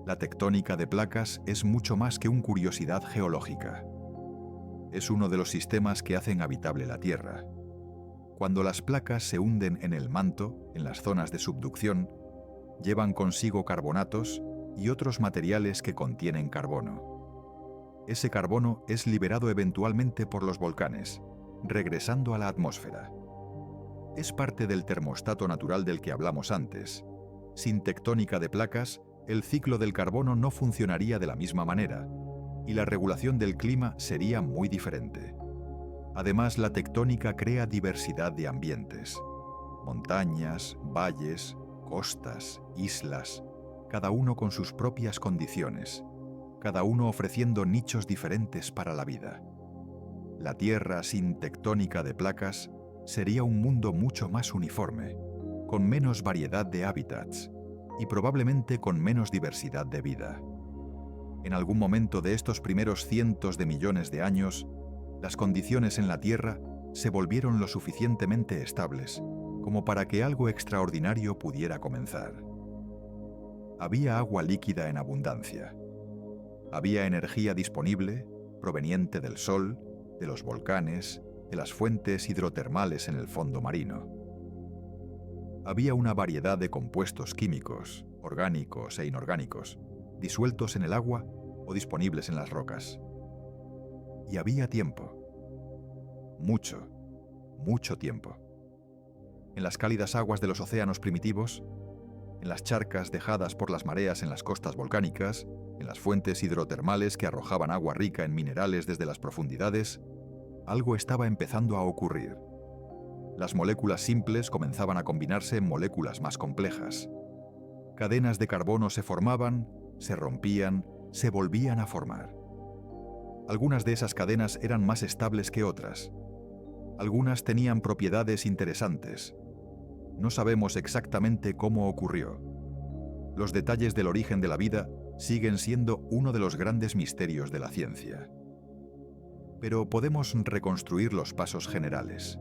La tectónica de placas es mucho más que una curiosidad geológica. Es uno de los sistemas que hacen habitable la Tierra. Cuando las placas se hunden en el manto, en las zonas de subducción, llevan consigo carbonatos y otros materiales que contienen carbono. Ese carbono es liberado eventualmente por los volcanes, regresando a la atmósfera. Es parte del termostato natural del que hablamos antes. Sin tectónica de placas, el ciclo del carbono no funcionaría de la misma manera, y la regulación del clima sería muy diferente. Además, la tectónica crea diversidad de ambientes. Montañas, valles, costas, islas, cada uno con sus propias condiciones, cada uno ofreciendo nichos diferentes para la vida. La Tierra sin tectónica de placas sería un mundo mucho más uniforme, con menos variedad de hábitats y probablemente con menos diversidad de vida. En algún momento de estos primeros cientos de millones de años, las condiciones en la Tierra se volvieron lo suficientemente estables como para que algo extraordinario pudiera comenzar. Había agua líquida en abundancia. Había energía disponible, proveniente del Sol, de los volcanes, de las fuentes hidrotermales en el fondo marino. Había una variedad de compuestos químicos, orgánicos e inorgánicos, disueltos en el agua o disponibles en las rocas. Y había tiempo. Mucho, mucho tiempo. En las cálidas aguas de los océanos primitivos, en las charcas dejadas por las mareas en las costas volcánicas, en las fuentes hidrotermales que arrojaban agua rica en minerales desde las profundidades, algo estaba empezando a ocurrir. Las moléculas simples comenzaban a combinarse en moléculas más complejas. Cadenas de carbono se formaban, se rompían, se volvían a formar. Algunas de esas cadenas eran más estables que otras. Algunas tenían propiedades interesantes. No sabemos exactamente cómo ocurrió. Los detalles del origen de la vida siguen siendo uno de los grandes misterios de la ciencia. Pero podemos reconstruir los pasos generales.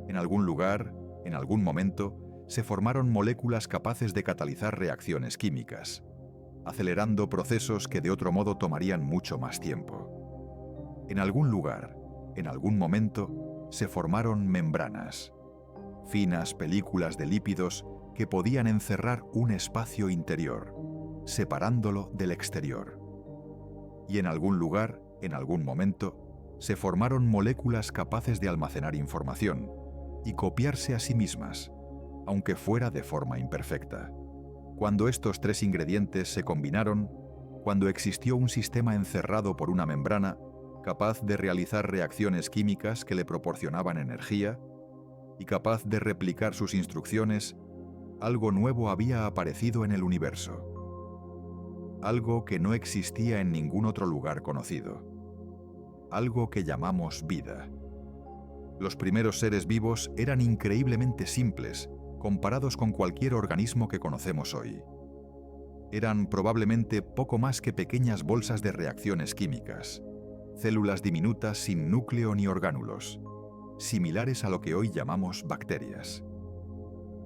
En algún lugar, en algún momento, se formaron moléculas capaces de catalizar reacciones químicas, acelerando procesos que de otro modo tomarían mucho más tiempo. En algún lugar, en algún momento, se formaron membranas, finas películas de lípidos que podían encerrar un espacio interior, separándolo del exterior. Y en algún lugar, en algún momento, se formaron moléculas capaces de almacenar información y copiarse a sí mismas, aunque fuera de forma imperfecta. Cuando estos tres ingredientes se combinaron, cuando existió un sistema encerrado por una membrana, capaz de realizar reacciones químicas que le proporcionaban energía y capaz de replicar sus instrucciones, algo nuevo había aparecido en el universo. Algo que no existía en ningún otro lugar conocido. Algo que llamamos vida. Los primeros seres vivos eran increíblemente simples comparados con cualquier organismo que conocemos hoy. Eran probablemente poco más que pequeñas bolsas de reacciones químicas, células diminutas sin núcleo ni orgánulos, similares a lo que hoy llamamos bacterias.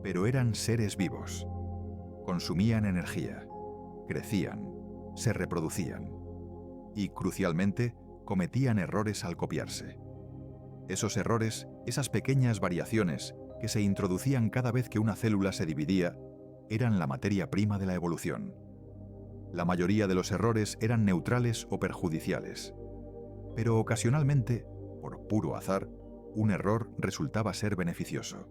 Pero eran seres vivos. Consumían energía, crecían, se reproducían y, crucialmente, cometían errores al copiarse. Esos errores, esas pequeñas variaciones que se introducían cada vez que una célula se dividía, eran la materia prima de la evolución. La mayoría de los errores eran neutrales o perjudiciales, pero ocasionalmente, por puro azar, un error resultaba ser beneficioso.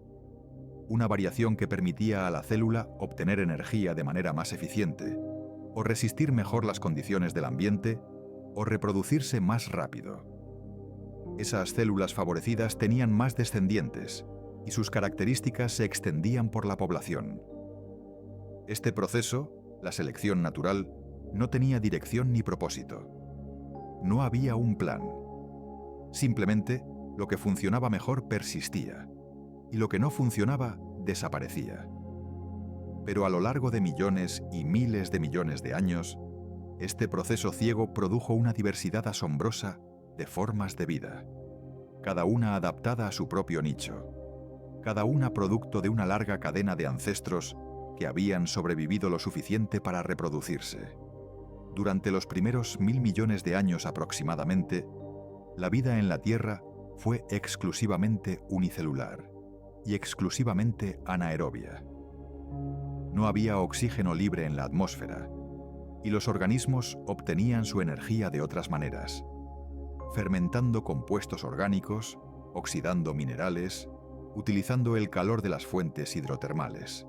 Una variación que permitía a la célula obtener energía de manera más eficiente, o resistir mejor las condiciones del ambiente, o reproducirse más rápido. Esas células favorecidas tenían más descendientes y sus características se extendían por la población. Este proceso, la selección natural, no tenía dirección ni propósito. No había un plan. Simplemente, lo que funcionaba mejor persistía, y lo que no funcionaba desaparecía. Pero a lo largo de millones y miles de millones de años, este proceso ciego produjo una diversidad asombrosa de formas de vida, cada una adaptada a su propio nicho, cada una producto de una larga cadena de ancestros que habían sobrevivido lo suficiente para reproducirse. Durante los primeros 1000 millones de años aproximadamente, la vida en la Tierra fue exclusivamente unicelular y exclusivamente anaerobia. No había oxígeno libre en la atmósfera, y los organismos obtenían su energía de otras maneras, fermentando compuestos orgánicos, oxidando minerales, utilizando el calor de las fuentes hidrotermales.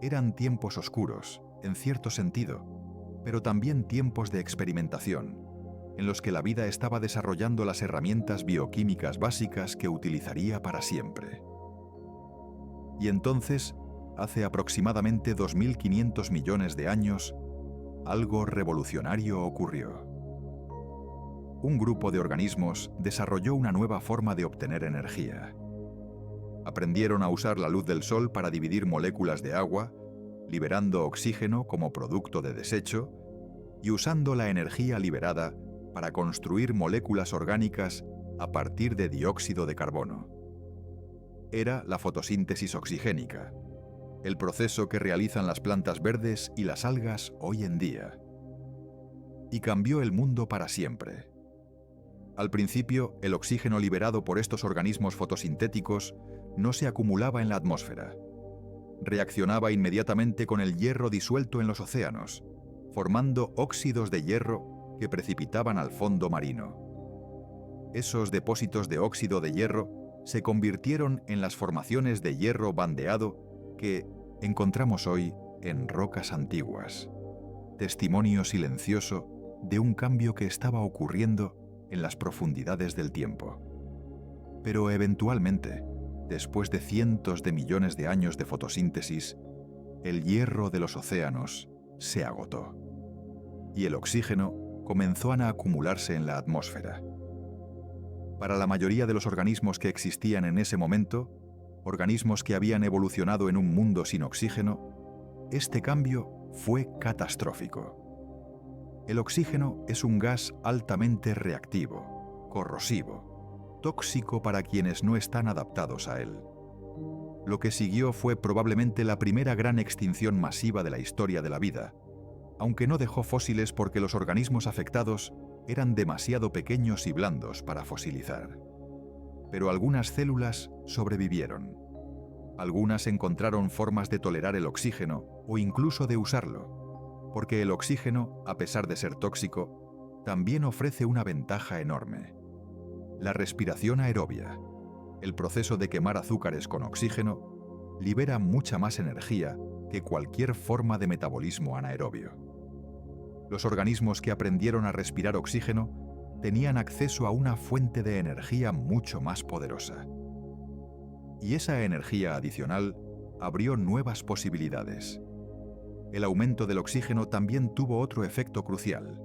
Eran tiempos oscuros, en cierto sentido, pero también tiempos de experimentación, en los que la vida estaba desarrollando las herramientas bioquímicas básicas que utilizaría para siempre. Y entonces, hace aproximadamente 2500 millones de años, algo revolucionario ocurrió. Un grupo de organismos desarrolló una nueva forma de obtener energía. Aprendieron a usar la luz del sol para dividir moléculas de agua, liberando oxígeno como producto de desecho, y usando la energía liberada para construir moléculas orgánicas a partir de dióxido de carbono. Era la fotosíntesis oxigénica, el proceso que realizan las plantas verdes y las algas hoy en día. Y cambió el mundo para siempre. Al principio, el oxígeno liberado por estos organismos fotosintéticos no se acumulaba en la atmósfera. Reaccionaba inmediatamente con el hierro disuelto en los océanos, formando óxidos de hierro que precipitaban al fondo marino. Esos depósitos de óxido de hierro se convirtieron en las formaciones de hierro bandeado que encontramos hoy en rocas antiguas, testimonio silencioso de un cambio que estaba ocurriendo en las profundidades del tiempo. Pero eventualmente, después de cientos de millones de años de fotosíntesis, el hierro de los océanos se agotó y el oxígeno comenzó a acumularse en la atmósfera. Para la mayoría de los organismos que existían en ese momento, organismos que habían evolucionado en un mundo sin oxígeno, este cambio fue catastrófico. El oxígeno es un gas altamente reactivo, corrosivo, tóxico para quienes no están adaptados a él. Lo que siguió fue probablemente la primera gran extinción masiva de la historia de la vida, aunque no dejó fósiles porque los organismos afectados eran demasiado pequeños y blandos para fosilizar. Pero algunas células sobrevivieron. Algunas encontraron formas de tolerar el oxígeno o incluso de usarlo, porque el oxígeno, a pesar de ser tóxico, también ofrece una ventaja enorme: la respiración aerobia. El proceso de quemar azúcares con oxígeno libera mucha más energía que cualquier forma de metabolismo anaerobio. Los organismos que aprendieron a respirar oxígeno tenían acceso a una fuente de energía mucho más poderosa. Y esa energía adicional abrió nuevas posibilidades. El aumento del oxígeno también tuvo otro efecto crucial.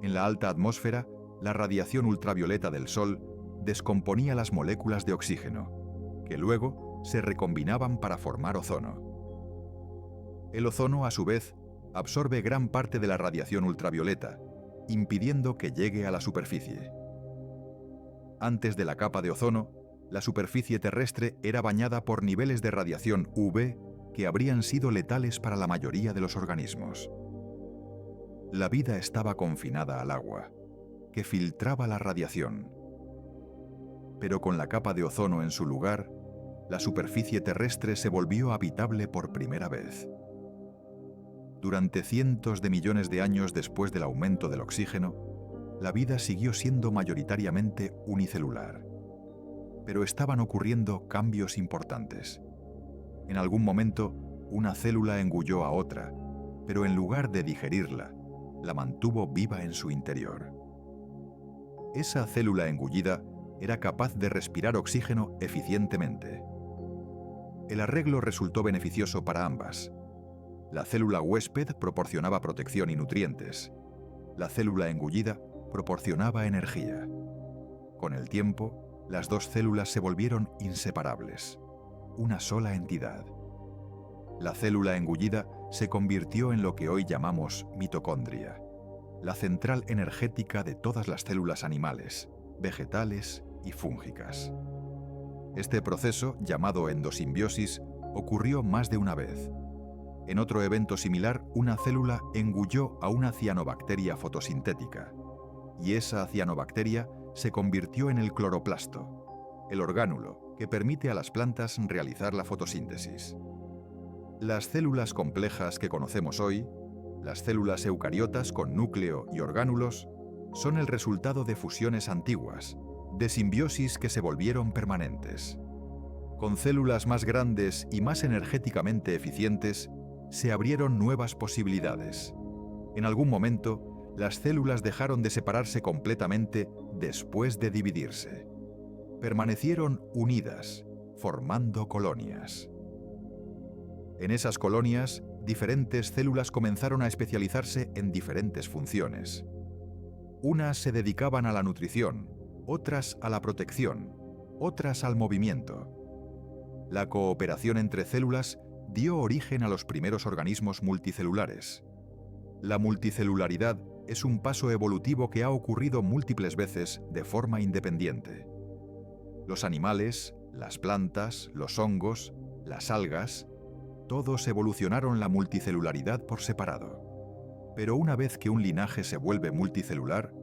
En la alta atmósfera, la radiación ultravioleta del Sol descomponía las moléculas de oxígeno, que luego se recombinaban para formar ozono. El ozono, a su vez, absorbe gran parte de la radiación ultravioleta, impidiendo que llegue a la superficie. Antes de la capa de ozono, la superficie terrestre era bañada por niveles de radiación UV que habrían sido letales para la mayoría de los organismos. La vida estaba confinada al agua, que filtraba la radiación. Pero con la capa de ozono en su lugar, la superficie terrestre se volvió habitable por primera vez. Durante cientos de millones de años después del aumento del oxígeno, la vida siguió siendo mayoritariamente unicelular. Pero estaban ocurriendo cambios importantes. En algún momento, una célula engulló a otra, pero en lugar de digerirla, la mantuvo viva en su interior. Esa célula engullida era capaz de respirar oxígeno eficientemente. El arreglo resultó beneficioso para ambas. La célula huésped proporcionaba protección y nutrientes. La célula engullida proporcionaba energía. Con el tiempo, las dos células se volvieron inseparables, una sola entidad. La célula engullida se convirtió en lo que hoy llamamos mitocondria, la central energética de todas las células animales, vegetales y fúngicas. Este proceso, llamado endosimbiosis, ocurrió más de una vez. En otro evento similar, una célula engulló a una cianobacteria fotosintética, y esa cianobacteria se convirtió en el cloroplasto, el orgánulo que permite a las plantas realizar la fotosíntesis. Las células complejas que conocemos hoy, las células eucariotas con núcleo y orgánulos, son el resultado de fusiones antiguas, de simbiosis que se volvieron permanentes. Con células más grandes y más energéticamente eficientes, se abrieron nuevas posibilidades. En algún momento, las células dejaron de separarse completamente después de dividirse. Permanecieron unidas, formando colonias. En esas colonias, diferentes células comenzaron a especializarse en diferentes funciones. Unas se dedicaban a la nutrición, otras a la protección, otras al movimiento. La cooperación entre células dio origen a los primeros organismos multicelulares. La multicelularidad es un paso evolutivo que ha ocurrido múltiples veces de forma independiente. Los animales, las plantas, los hongos, las algas, todos evolucionaron la multicelularidad por separado. Pero una vez que un linaje se vuelve multicelular,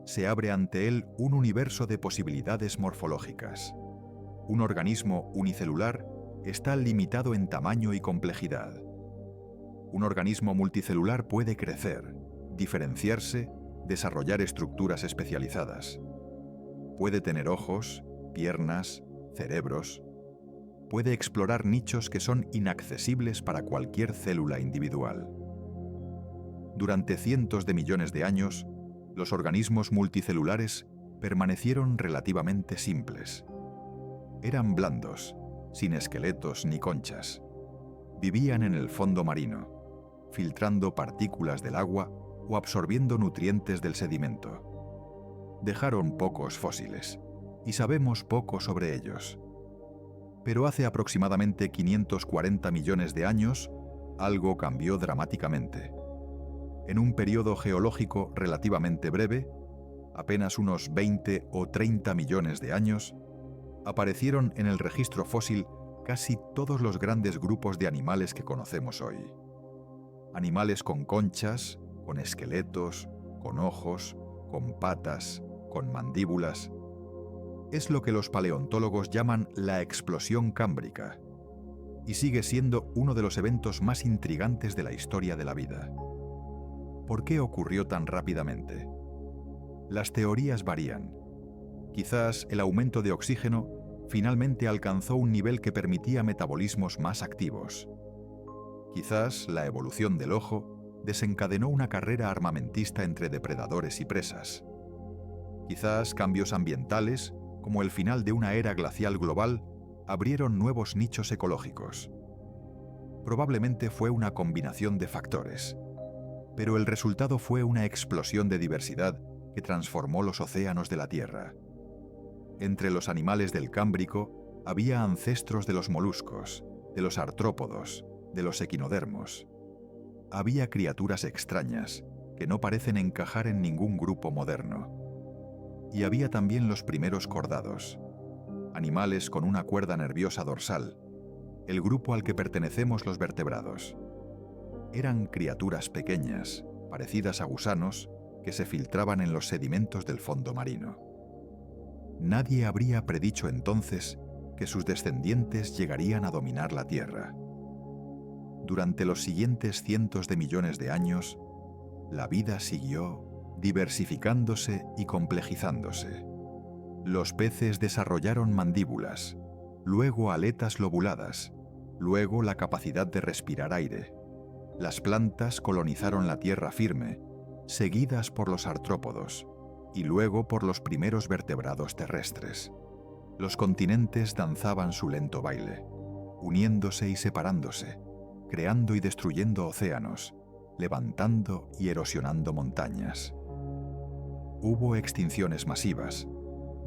se abre ante él un universo de posibilidades morfológicas. Un organismo unicelular está limitado en tamaño y complejidad. Un organismo multicelular puede crecer, diferenciarse, desarrollar estructuras especializadas. Puede tener ojos, piernas, cerebros. Puede explorar nichos que son inaccesibles para cualquier célula individual. Durante cientos de millones de años, los organismos multicelulares permanecieron relativamente simples. Eran blandos, sin esqueletos ni conchas. Vivían en el fondo marino, filtrando partículas del agua o absorbiendo nutrientes del sedimento. Dejaron pocos fósiles, y sabemos poco sobre ellos. Pero hace aproximadamente 540 millones de años, algo cambió dramáticamente. En un periodo geológico relativamente breve, apenas unos 20 o 30 millones de años, aparecieron en el registro fósil casi todos los grandes grupos de animales que conocemos hoy. Animales con conchas, con esqueletos, con ojos, con patas, con mandíbulas. Es lo que los paleontólogos llaman la explosión cámbrica, y sigue siendo uno de los eventos más intrigantes de la historia de la vida. ¿Por qué ocurrió tan rápidamente? Las teorías varían. Quizás el aumento de oxígeno finalmente alcanzó un nivel que permitía metabolismos más activos. Quizás la evolución del ojo desencadenó una carrera armamentista entre depredadores y presas. Quizás cambios ambientales, como el final de una era glacial global, abrieron nuevos nichos ecológicos. Probablemente fue una combinación de factores, pero el resultado fue una explosión de diversidad que transformó los océanos de la Tierra. Entre los animales del Cámbrico había ancestros de los moluscos, de los artrópodos, de los equinodermos. Había criaturas extrañas que no parecen encajar en ningún grupo moderno. Y había también los primeros cordados, animales con una cuerda nerviosa dorsal, el grupo al que pertenecemos los vertebrados. Eran criaturas pequeñas, parecidas a gusanos, que se filtraban en los sedimentos del fondo marino. Nadie habría predicho entonces que sus descendientes llegarían a dominar la Tierra. Durante los siguientes cientos de millones de años, la vida siguió diversificándose y complejizándose. Los peces desarrollaron mandíbulas, luego aletas lobuladas, luego la capacidad de respirar aire. Las plantas colonizaron la tierra firme, seguidas por los artrópodos, y luego por los primeros vertebrados terrestres. Los continentes danzaban su lento baile, uniéndose y separándose, creando y destruyendo océanos, levantando y erosionando montañas. Hubo extinciones masivas,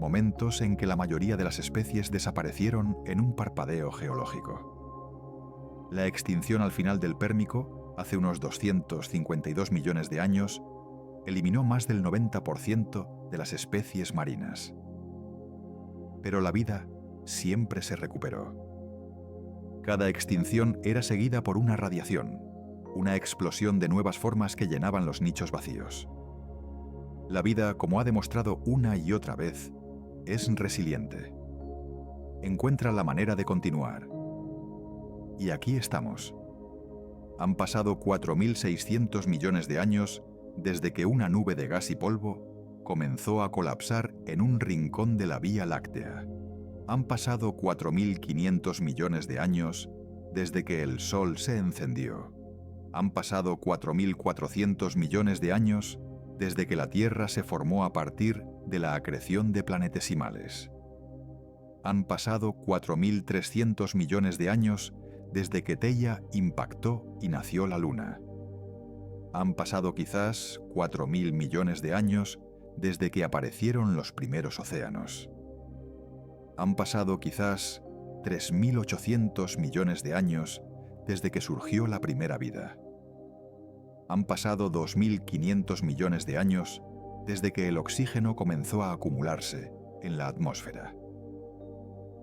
momentos en que la mayoría de las especies desaparecieron en un parpadeo geológico. La extinción al final del Pérmico, hace unos 252 millones de años, eliminó más del 90% de las especies marinas. Pero la vida siempre se recuperó. Cada extinción era seguida por una radiación, una explosión de nuevas formas que llenaban los nichos vacíos. La vida, como ha demostrado una y otra vez, es resiliente. Encuentra la manera de continuar. Y aquí estamos. Han pasado 4.600 millones de años desde que una nube de gas y polvo comenzó a colapsar en un rincón de la Vía Láctea. Han pasado 4.500 millones de años desde que el Sol se encendió. Han pasado 4.400 millones de años desde que la Tierra se formó a partir de la acreción de planetesimales. Han pasado 4.300 millones de años desde que Theia impactó y nació la Luna. Han pasado quizás 4.000 millones de años desde que aparecieron los primeros océanos. Han pasado quizás 3.800 millones de años desde que surgió la primera vida. Han pasado 2.500 millones de años desde que el oxígeno comenzó a acumularse en la atmósfera.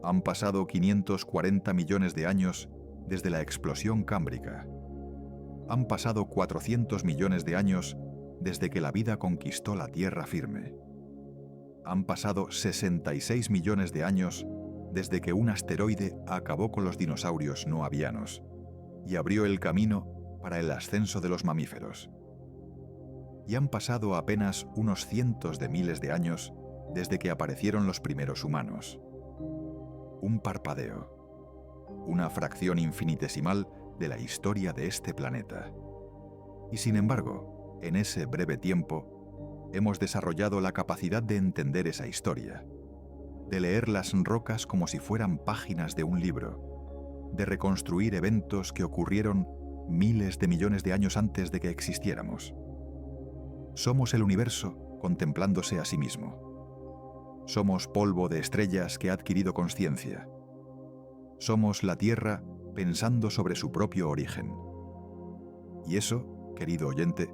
Han pasado 540 millones de años desde la explosión cámbrica. Han pasado 400 millones de años desde que la vida conquistó la tierra firme. han pasado 66 millones de años desde que un asteroide acabó con los dinosaurios no avianos y abrió el camino para el ascenso de los mamíferos. Y han pasado apenas unos cientos de miles de años desde que aparecieron los primeros humanos. Un parpadeo, una fracción infinitesimal de la historia de este planeta. Y sin embargo, en ese breve tiempo, hemos desarrollado la capacidad de entender esa historia, de leer las rocas como si fueran páginas de un libro, de reconstruir eventos que ocurrieron miles de millones de años antes de que existiéramos. Somos el universo contemplándose a sí mismo. Somos polvo de estrellas que ha adquirido consciencia. Somos la Tierra pensando sobre su propio origen. Y eso, querido oyente,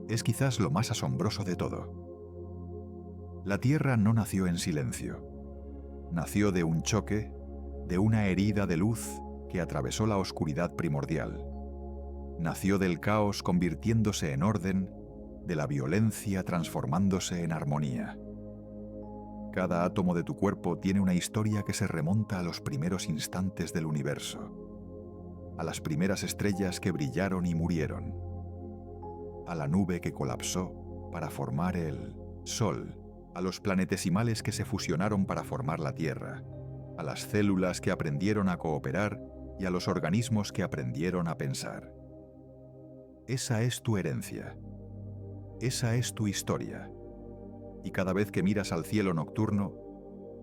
es quizás lo más asombroso de todo. La Tierra no nació en silencio. Nació de un choque, de una herida de luz que atravesó la oscuridad primordial. Nació del caos convirtiéndose en orden, de la violencia transformándose en armonía. Cada átomo de tu cuerpo tiene una historia que se remonta a los primeros instantes del universo, a las primeras estrellas que brillaron y murieron, a la nube que colapsó para formar el Sol, a los planetesimales que se fusionaron para formar la Tierra, a las células que aprendieron a cooperar y a los organismos que aprendieron a pensar. Esa es tu herencia. Esa es tu historia. Y cada vez que miras al cielo nocturno,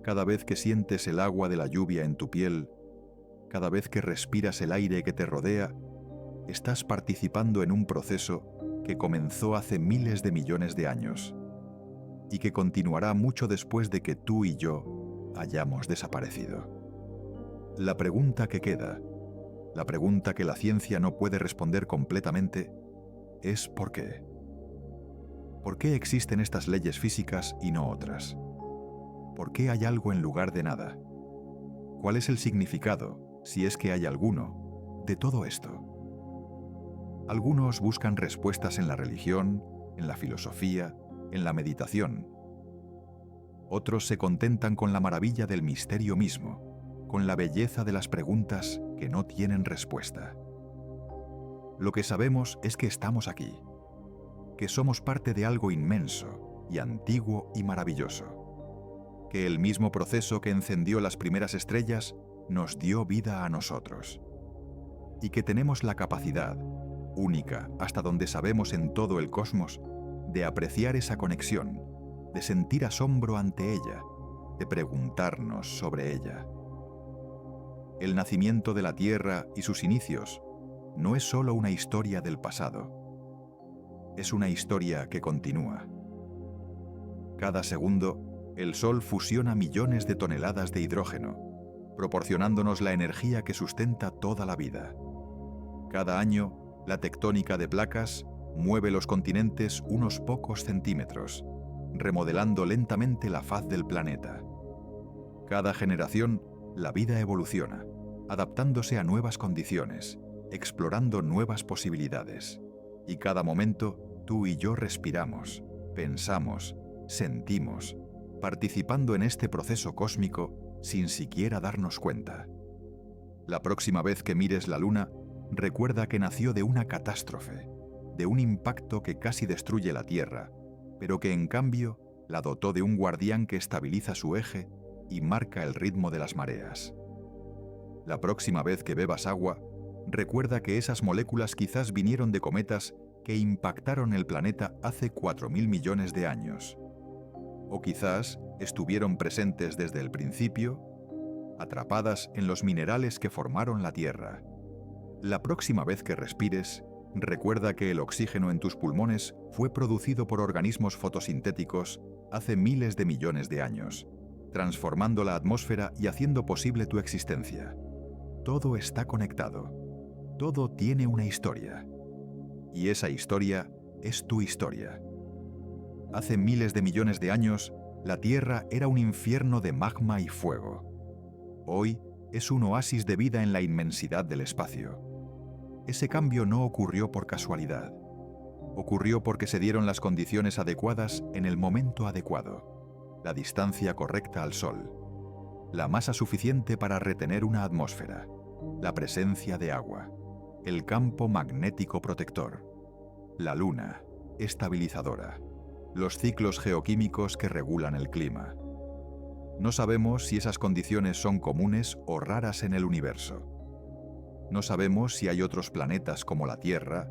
cada vez que sientes el agua de la lluvia en tu piel, cada vez que respiras el aire que te rodea, estás participando en un proceso que comenzó hace miles de millones de años y que continuará mucho después de que tú y yo hayamos desaparecido. La pregunta que queda, la pregunta que la ciencia no puede responder completamente, es ¿por qué? ¿Por qué existen estas leyes físicas y no otras? ¿Por qué hay algo en lugar de nada? ¿Cuál es el significado, si es que hay alguno, de todo esto? Algunos buscan respuestas en la religión, en la filosofía, en la meditación. Otros se contentan con la maravilla del misterio mismo, con la belleza de las preguntas que no tienen respuesta. Lo que sabemos es que estamos aquí, que somos parte de algo inmenso y antiguo y maravilloso, que el mismo proceso que encendió las primeras estrellas nos dio vida a nosotros, y que tenemos la capacidad, única hasta donde sabemos en todo el cosmos, de apreciar esa conexión, de sentir asombro ante ella, de preguntarnos sobre ella. El nacimiento de la Tierra y sus inicios no es solo una historia del pasado, es una historia que continúa. Cada segundo, el Sol fusiona millones de toneladas de hidrógeno, proporcionándonos la energía que sustenta toda la vida. Cada año, la tectónica de placas mueve los continentes unos pocos centímetros, remodelando lentamente la faz del planeta. Cada generación, la vida evoluciona, adaptándose a nuevas condiciones, explorando nuevas posibilidades. Y cada momento, tú y yo respiramos, pensamos, sentimos, participando en este proceso cósmico sin siquiera darnos cuenta. La próxima vez que mires la Luna, recuerda que nació de una catástrofe, de un impacto que casi destruye la Tierra, pero que en cambio la dotó de un guardián que estabiliza su eje y marca el ritmo de las mareas. La próxima vez que bebas agua, recuerda que esas moléculas quizás vinieron de cometas que impactaron el planeta hace 4.000 millones de años. O quizás estuvieron presentes desde el principio, atrapadas en los minerales que formaron la Tierra. La próxima vez que respires, recuerda que el oxígeno en tus pulmones fue producido por organismos fotosintéticos hace miles de millones de años, transformando la atmósfera y haciendo posible tu existencia. Todo está conectado. Todo tiene una historia. Y esa historia es tu historia. Hace miles de millones de años, la Tierra era un infierno de magma y fuego. Hoy es un oasis de vida en la inmensidad del espacio. Ese cambio no ocurrió por casualidad. Ocurrió porque se dieron las condiciones adecuadas en el momento adecuado. la distancia correcta al Sol, la masa suficiente para retener una atmósfera, la presencia de agua, el campo magnético protector, la Luna, estabilizadora, los ciclos geoquímicos que regulan el clima. No sabemos si esas condiciones son comunes o raras en el universo. No sabemos si hay otros planetas como la Tierra,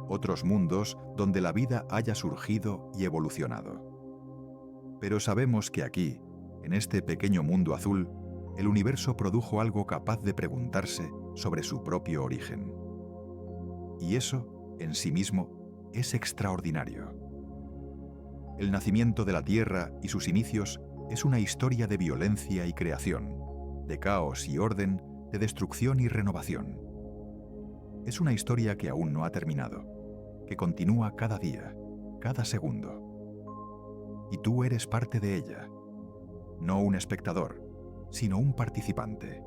otros mundos donde la vida haya surgido y evolucionado. Pero sabemos que aquí, en este pequeño mundo azul, el universo produjo algo capaz de preguntarse sobre su propio origen. Y eso, en sí mismo, es extraordinario. El nacimiento de la Tierra y sus inicios es una historia de violencia y creación, de caos y orden, de destrucción y renovación. Es una historia que aún no ha terminado, que continúa cada día, cada segundo. Y tú eres parte de ella, no un espectador, sino un participante,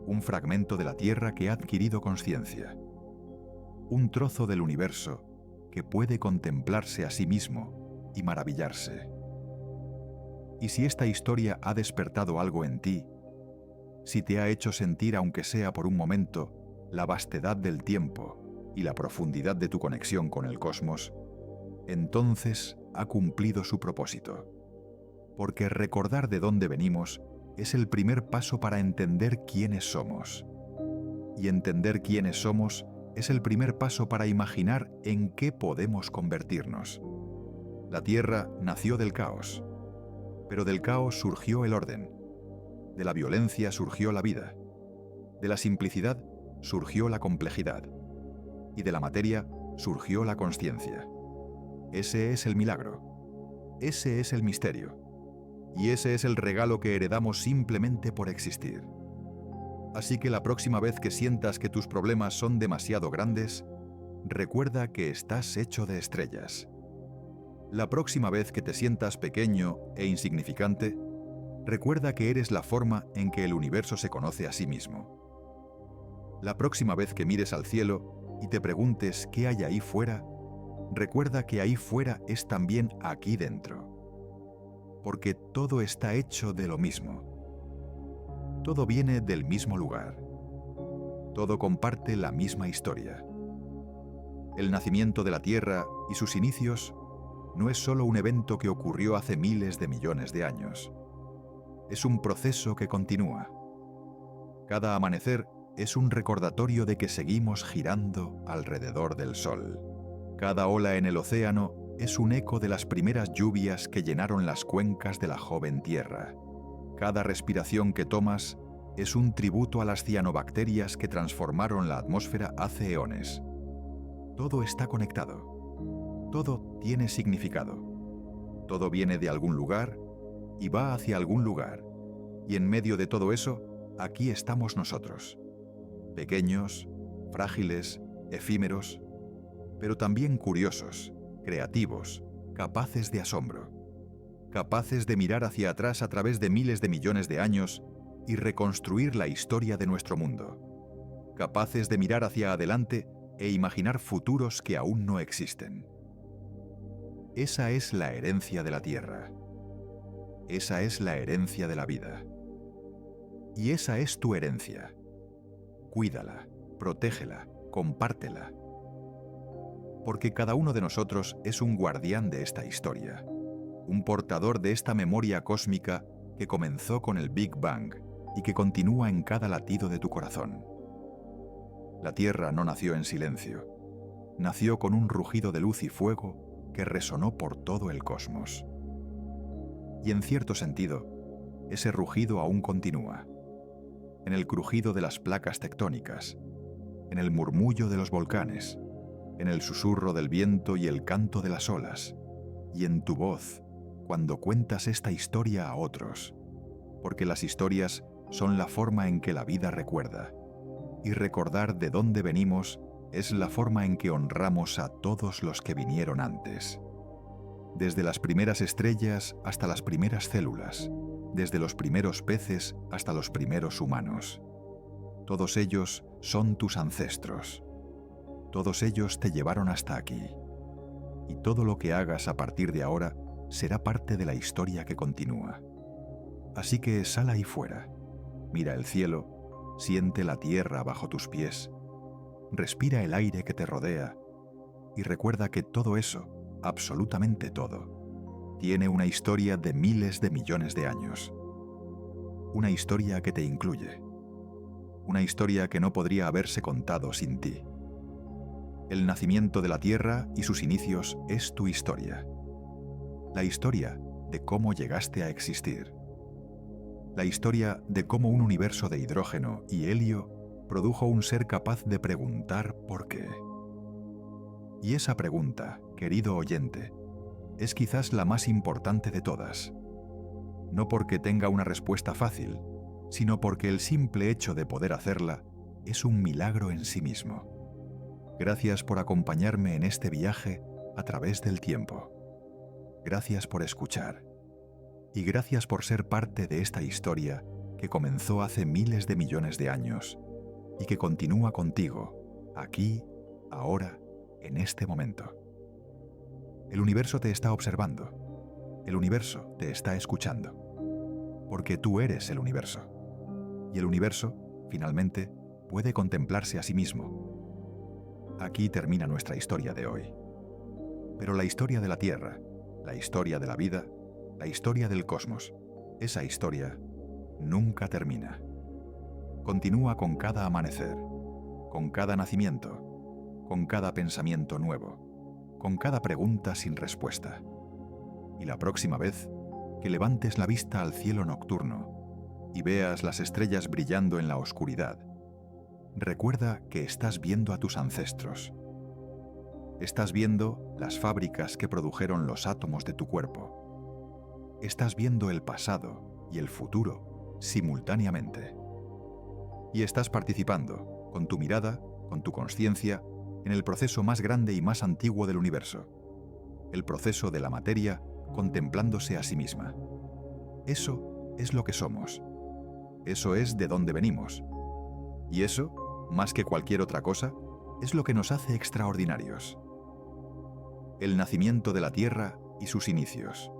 un fragmento de la Tierra que ha adquirido conciencia, un trozo del universo que puede contemplarse a sí mismo y maravillarse. Y si esta historia ha despertado algo en ti, si te ha hecho sentir, aunque sea por un momento, la vastedad del tiempo y la profundidad de tu conexión con el cosmos, entonces ha cumplido su propósito. Porque recordar de dónde venimos es el primer paso para entender quiénes somos. Y entender quiénes somos es el primer paso para imaginar en qué podemos convertirnos. La Tierra nació del caos, pero del caos surgió el orden. De la violencia surgió la vida. De la simplicidad surgió la complejidad. Y de la materia surgió la consciencia. Ese es el milagro. Ese es el misterio. Y ese es el regalo que heredamos simplemente por existir. Así que la próxima vez que sientas que tus problemas son demasiado grandes, recuerda que estás hecho de estrellas. La próxima vez que te sientas pequeño e insignificante, recuerda que eres la forma en que el universo se conoce a sí mismo. La próxima vez que mires al cielo y te preguntes qué hay ahí fuera, recuerda que ahí fuera es también aquí dentro. Porque todo está hecho de lo mismo. Todo viene del mismo lugar. Todo comparte la misma historia. El nacimiento de la Tierra y sus inicios no es solo un evento que ocurrió hace miles de millones de años. Es un proceso que continúa. Cada amanecer es un recordatorio de que seguimos girando alrededor del Sol. Cada ola en el océano es un eco de las primeras lluvias que llenaron las cuencas de la joven Tierra. Cada respiración que tomas es un tributo a las cianobacterias que transformaron la atmósfera hace eones. Todo está conectado. Todo tiene significado. Todo viene de algún lugar y va hacia algún lugar. Y en medio de todo eso, aquí estamos nosotros. Pequeños, frágiles, efímeros, pero también curiosos, creativos, capaces de asombro, capaces de mirar hacia atrás a través de miles de millones de años y reconstruir la historia de nuestro mundo, capaces de mirar hacia adelante e imaginar futuros que aún no existen. Esa es la herencia de la Tierra. Esa es la herencia de la vida. Y esa es tu herencia. Cuídala, protégela, compártela. Porque cada uno de nosotros es un guardián de esta historia, un portador de esta memoria cósmica que comenzó con el Big Bang y que continúa en cada latido de tu corazón. La Tierra no nació en silencio, nació con un rugido de luz y fuego que resonó por todo el cosmos. Y en cierto sentido, ese rugido aún continúa, en el crujido de las placas tectónicas, en el murmullo de los volcanes, en el susurro del viento y el canto de las olas, y en tu voz cuando cuentas esta historia a otros, porque las historias son la forma en que la vida recuerda, y recordar de dónde venimos es la forma en que honramos a todos los que vinieron antes. Desde las primeras estrellas hasta las primeras células, desde los primeros peces hasta los primeros humanos. Todos ellos son tus ancestros. Todos ellos te llevaron hasta aquí. Y todo lo que hagas a partir de ahora será parte de la historia que continúa. Así que sal ahí fuera, mira el cielo, siente la tierra bajo tus pies, respira el aire que te rodea y recuerda que todo eso, absolutamente todo, tiene una historia de miles de millones de años. Una historia que te incluye. Una historia que no podría haberse contado sin ti. El nacimiento de la Tierra y sus inicios es tu historia. La historia de cómo llegaste a existir. La historia de cómo un universo de hidrógeno y helio produjo un ser capaz de preguntar por qué. Y esa pregunta, querido oyente, es quizás la más importante de todas. No porque tenga una respuesta fácil, sino porque el simple hecho de poder hacerla es un milagro en sí mismo. Gracias por acompañarme en este viaje a través del tiempo. Gracias por escuchar. Y gracias por ser parte de esta historia que comenzó hace miles de millones de años y que continúa contigo, aquí, ahora, en este momento. El universo te está observando. El universo te está escuchando. Porque tú eres el universo. Y el universo, finalmente, puede contemplarse a sí mismo. Aquí termina nuestra historia de hoy. Pero la historia de la Tierra, la historia de la vida, la historia del cosmos, esa historia nunca termina. Continúa con cada amanecer, con cada nacimiento, con cada pensamiento nuevo, con cada pregunta sin respuesta. Y la próxima vez que levantes la vista al cielo nocturno y veas las estrellas brillando en la oscuridad, recuerda que estás viendo a tus ancestros. Estás viendo las fábricas que produjeron los átomos de tu cuerpo. Estás viendo el pasado y el futuro simultáneamente. Y estás participando, con tu mirada, con tu consciencia, en el proceso más grande y más antiguo del universo, el proceso de la materia contemplándose a sí misma. Eso es lo que somos. Eso es de dónde venimos. Y eso, más que cualquier otra cosa, es lo que nos hace extraordinarios. El nacimiento de la Tierra y sus inicios.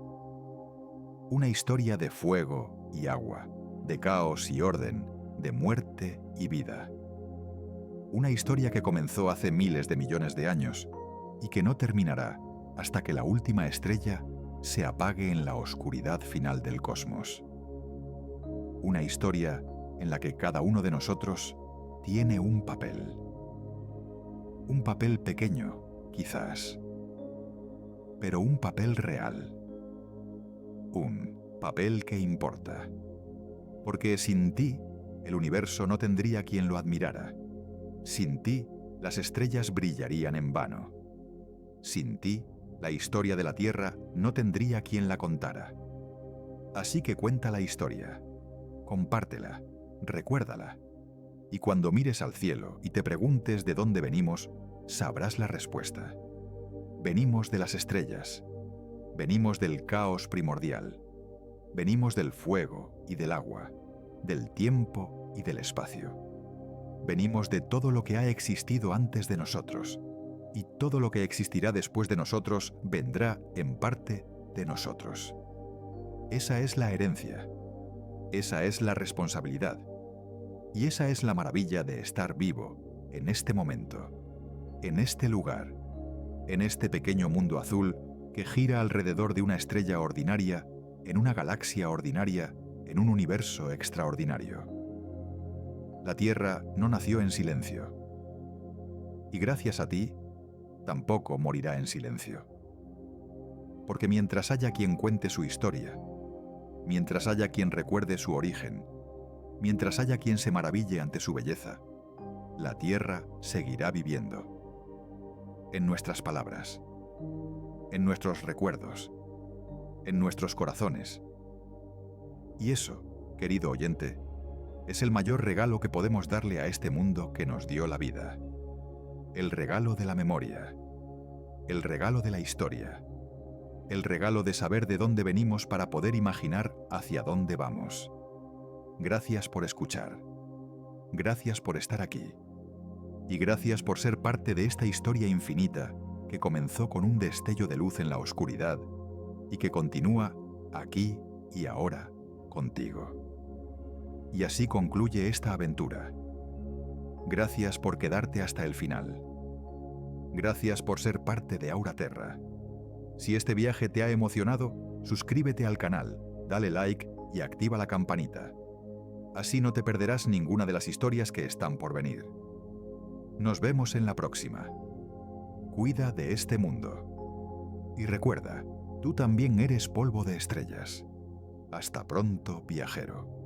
Una historia de fuego y agua, de caos y orden, de muerte y vida. Una historia que comenzó hace miles de millones de años y que no terminará hasta que la última estrella se apague en la oscuridad final del cosmos. Una historia en la que cada uno de nosotros tiene un papel. Un papel pequeño, quizás, pero un papel real. Un papel que importa. Porque sin ti, el universo no tendría quien lo admirara. Sin ti, las estrellas brillarían en vano. Sin ti, la historia de la Tierra no tendría quien la contara. Así que cuenta la historia, compártela, recuérdala, y cuando mires al cielo y te preguntes de dónde venimos, sabrás la respuesta. Venimos de las estrellas, venimos del caos primordial, venimos del fuego y del agua, del tiempo y del espacio. Venimos de todo lo que ha existido antes de nosotros, y todo lo que existirá después de nosotros vendrá, en parte, de nosotros. Esa es la herencia, esa es la responsabilidad, y esa es la maravilla de estar vivo, en este momento, en este lugar, en este pequeño mundo azul que gira alrededor de una estrella ordinaria, en una galaxia ordinaria, en un universo extraordinario. La Tierra no nació en silencio. Y gracias a ti, tampoco morirá en silencio. Porque mientras haya quien cuente su historia, mientras haya quien recuerde su origen, mientras haya quien se maraville ante su belleza, la Tierra seguirá viviendo. En nuestras palabras, en nuestros recuerdos, en nuestros corazones. Y eso, querido oyente, es el mayor regalo que podemos darle a este mundo que nos dio la vida. El regalo de la memoria, el regalo de la historia, el regalo de saber de dónde venimos para poder imaginar hacia dónde vamos. Gracias por escuchar. Gracias por estar aquí. Y gracias por ser parte de esta historia infinita que comenzó con un destello de luz en la oscuridad y que continúa aquí y ahora contigo. Y así concluye esta aventura. Gracias por quedarte hasta el final. Gracias por ser parte de Aura Terra. Si este viaje te ha emocionado, suscríbete al canal, dale like y activa la campanita. Así no te perderás ninguna de las historias que están por venir. Nos vemos en la próxima. Cuida de este mundo. Y recuerda, tú también eres polvo de estrellas. Hasta pronto, viajero.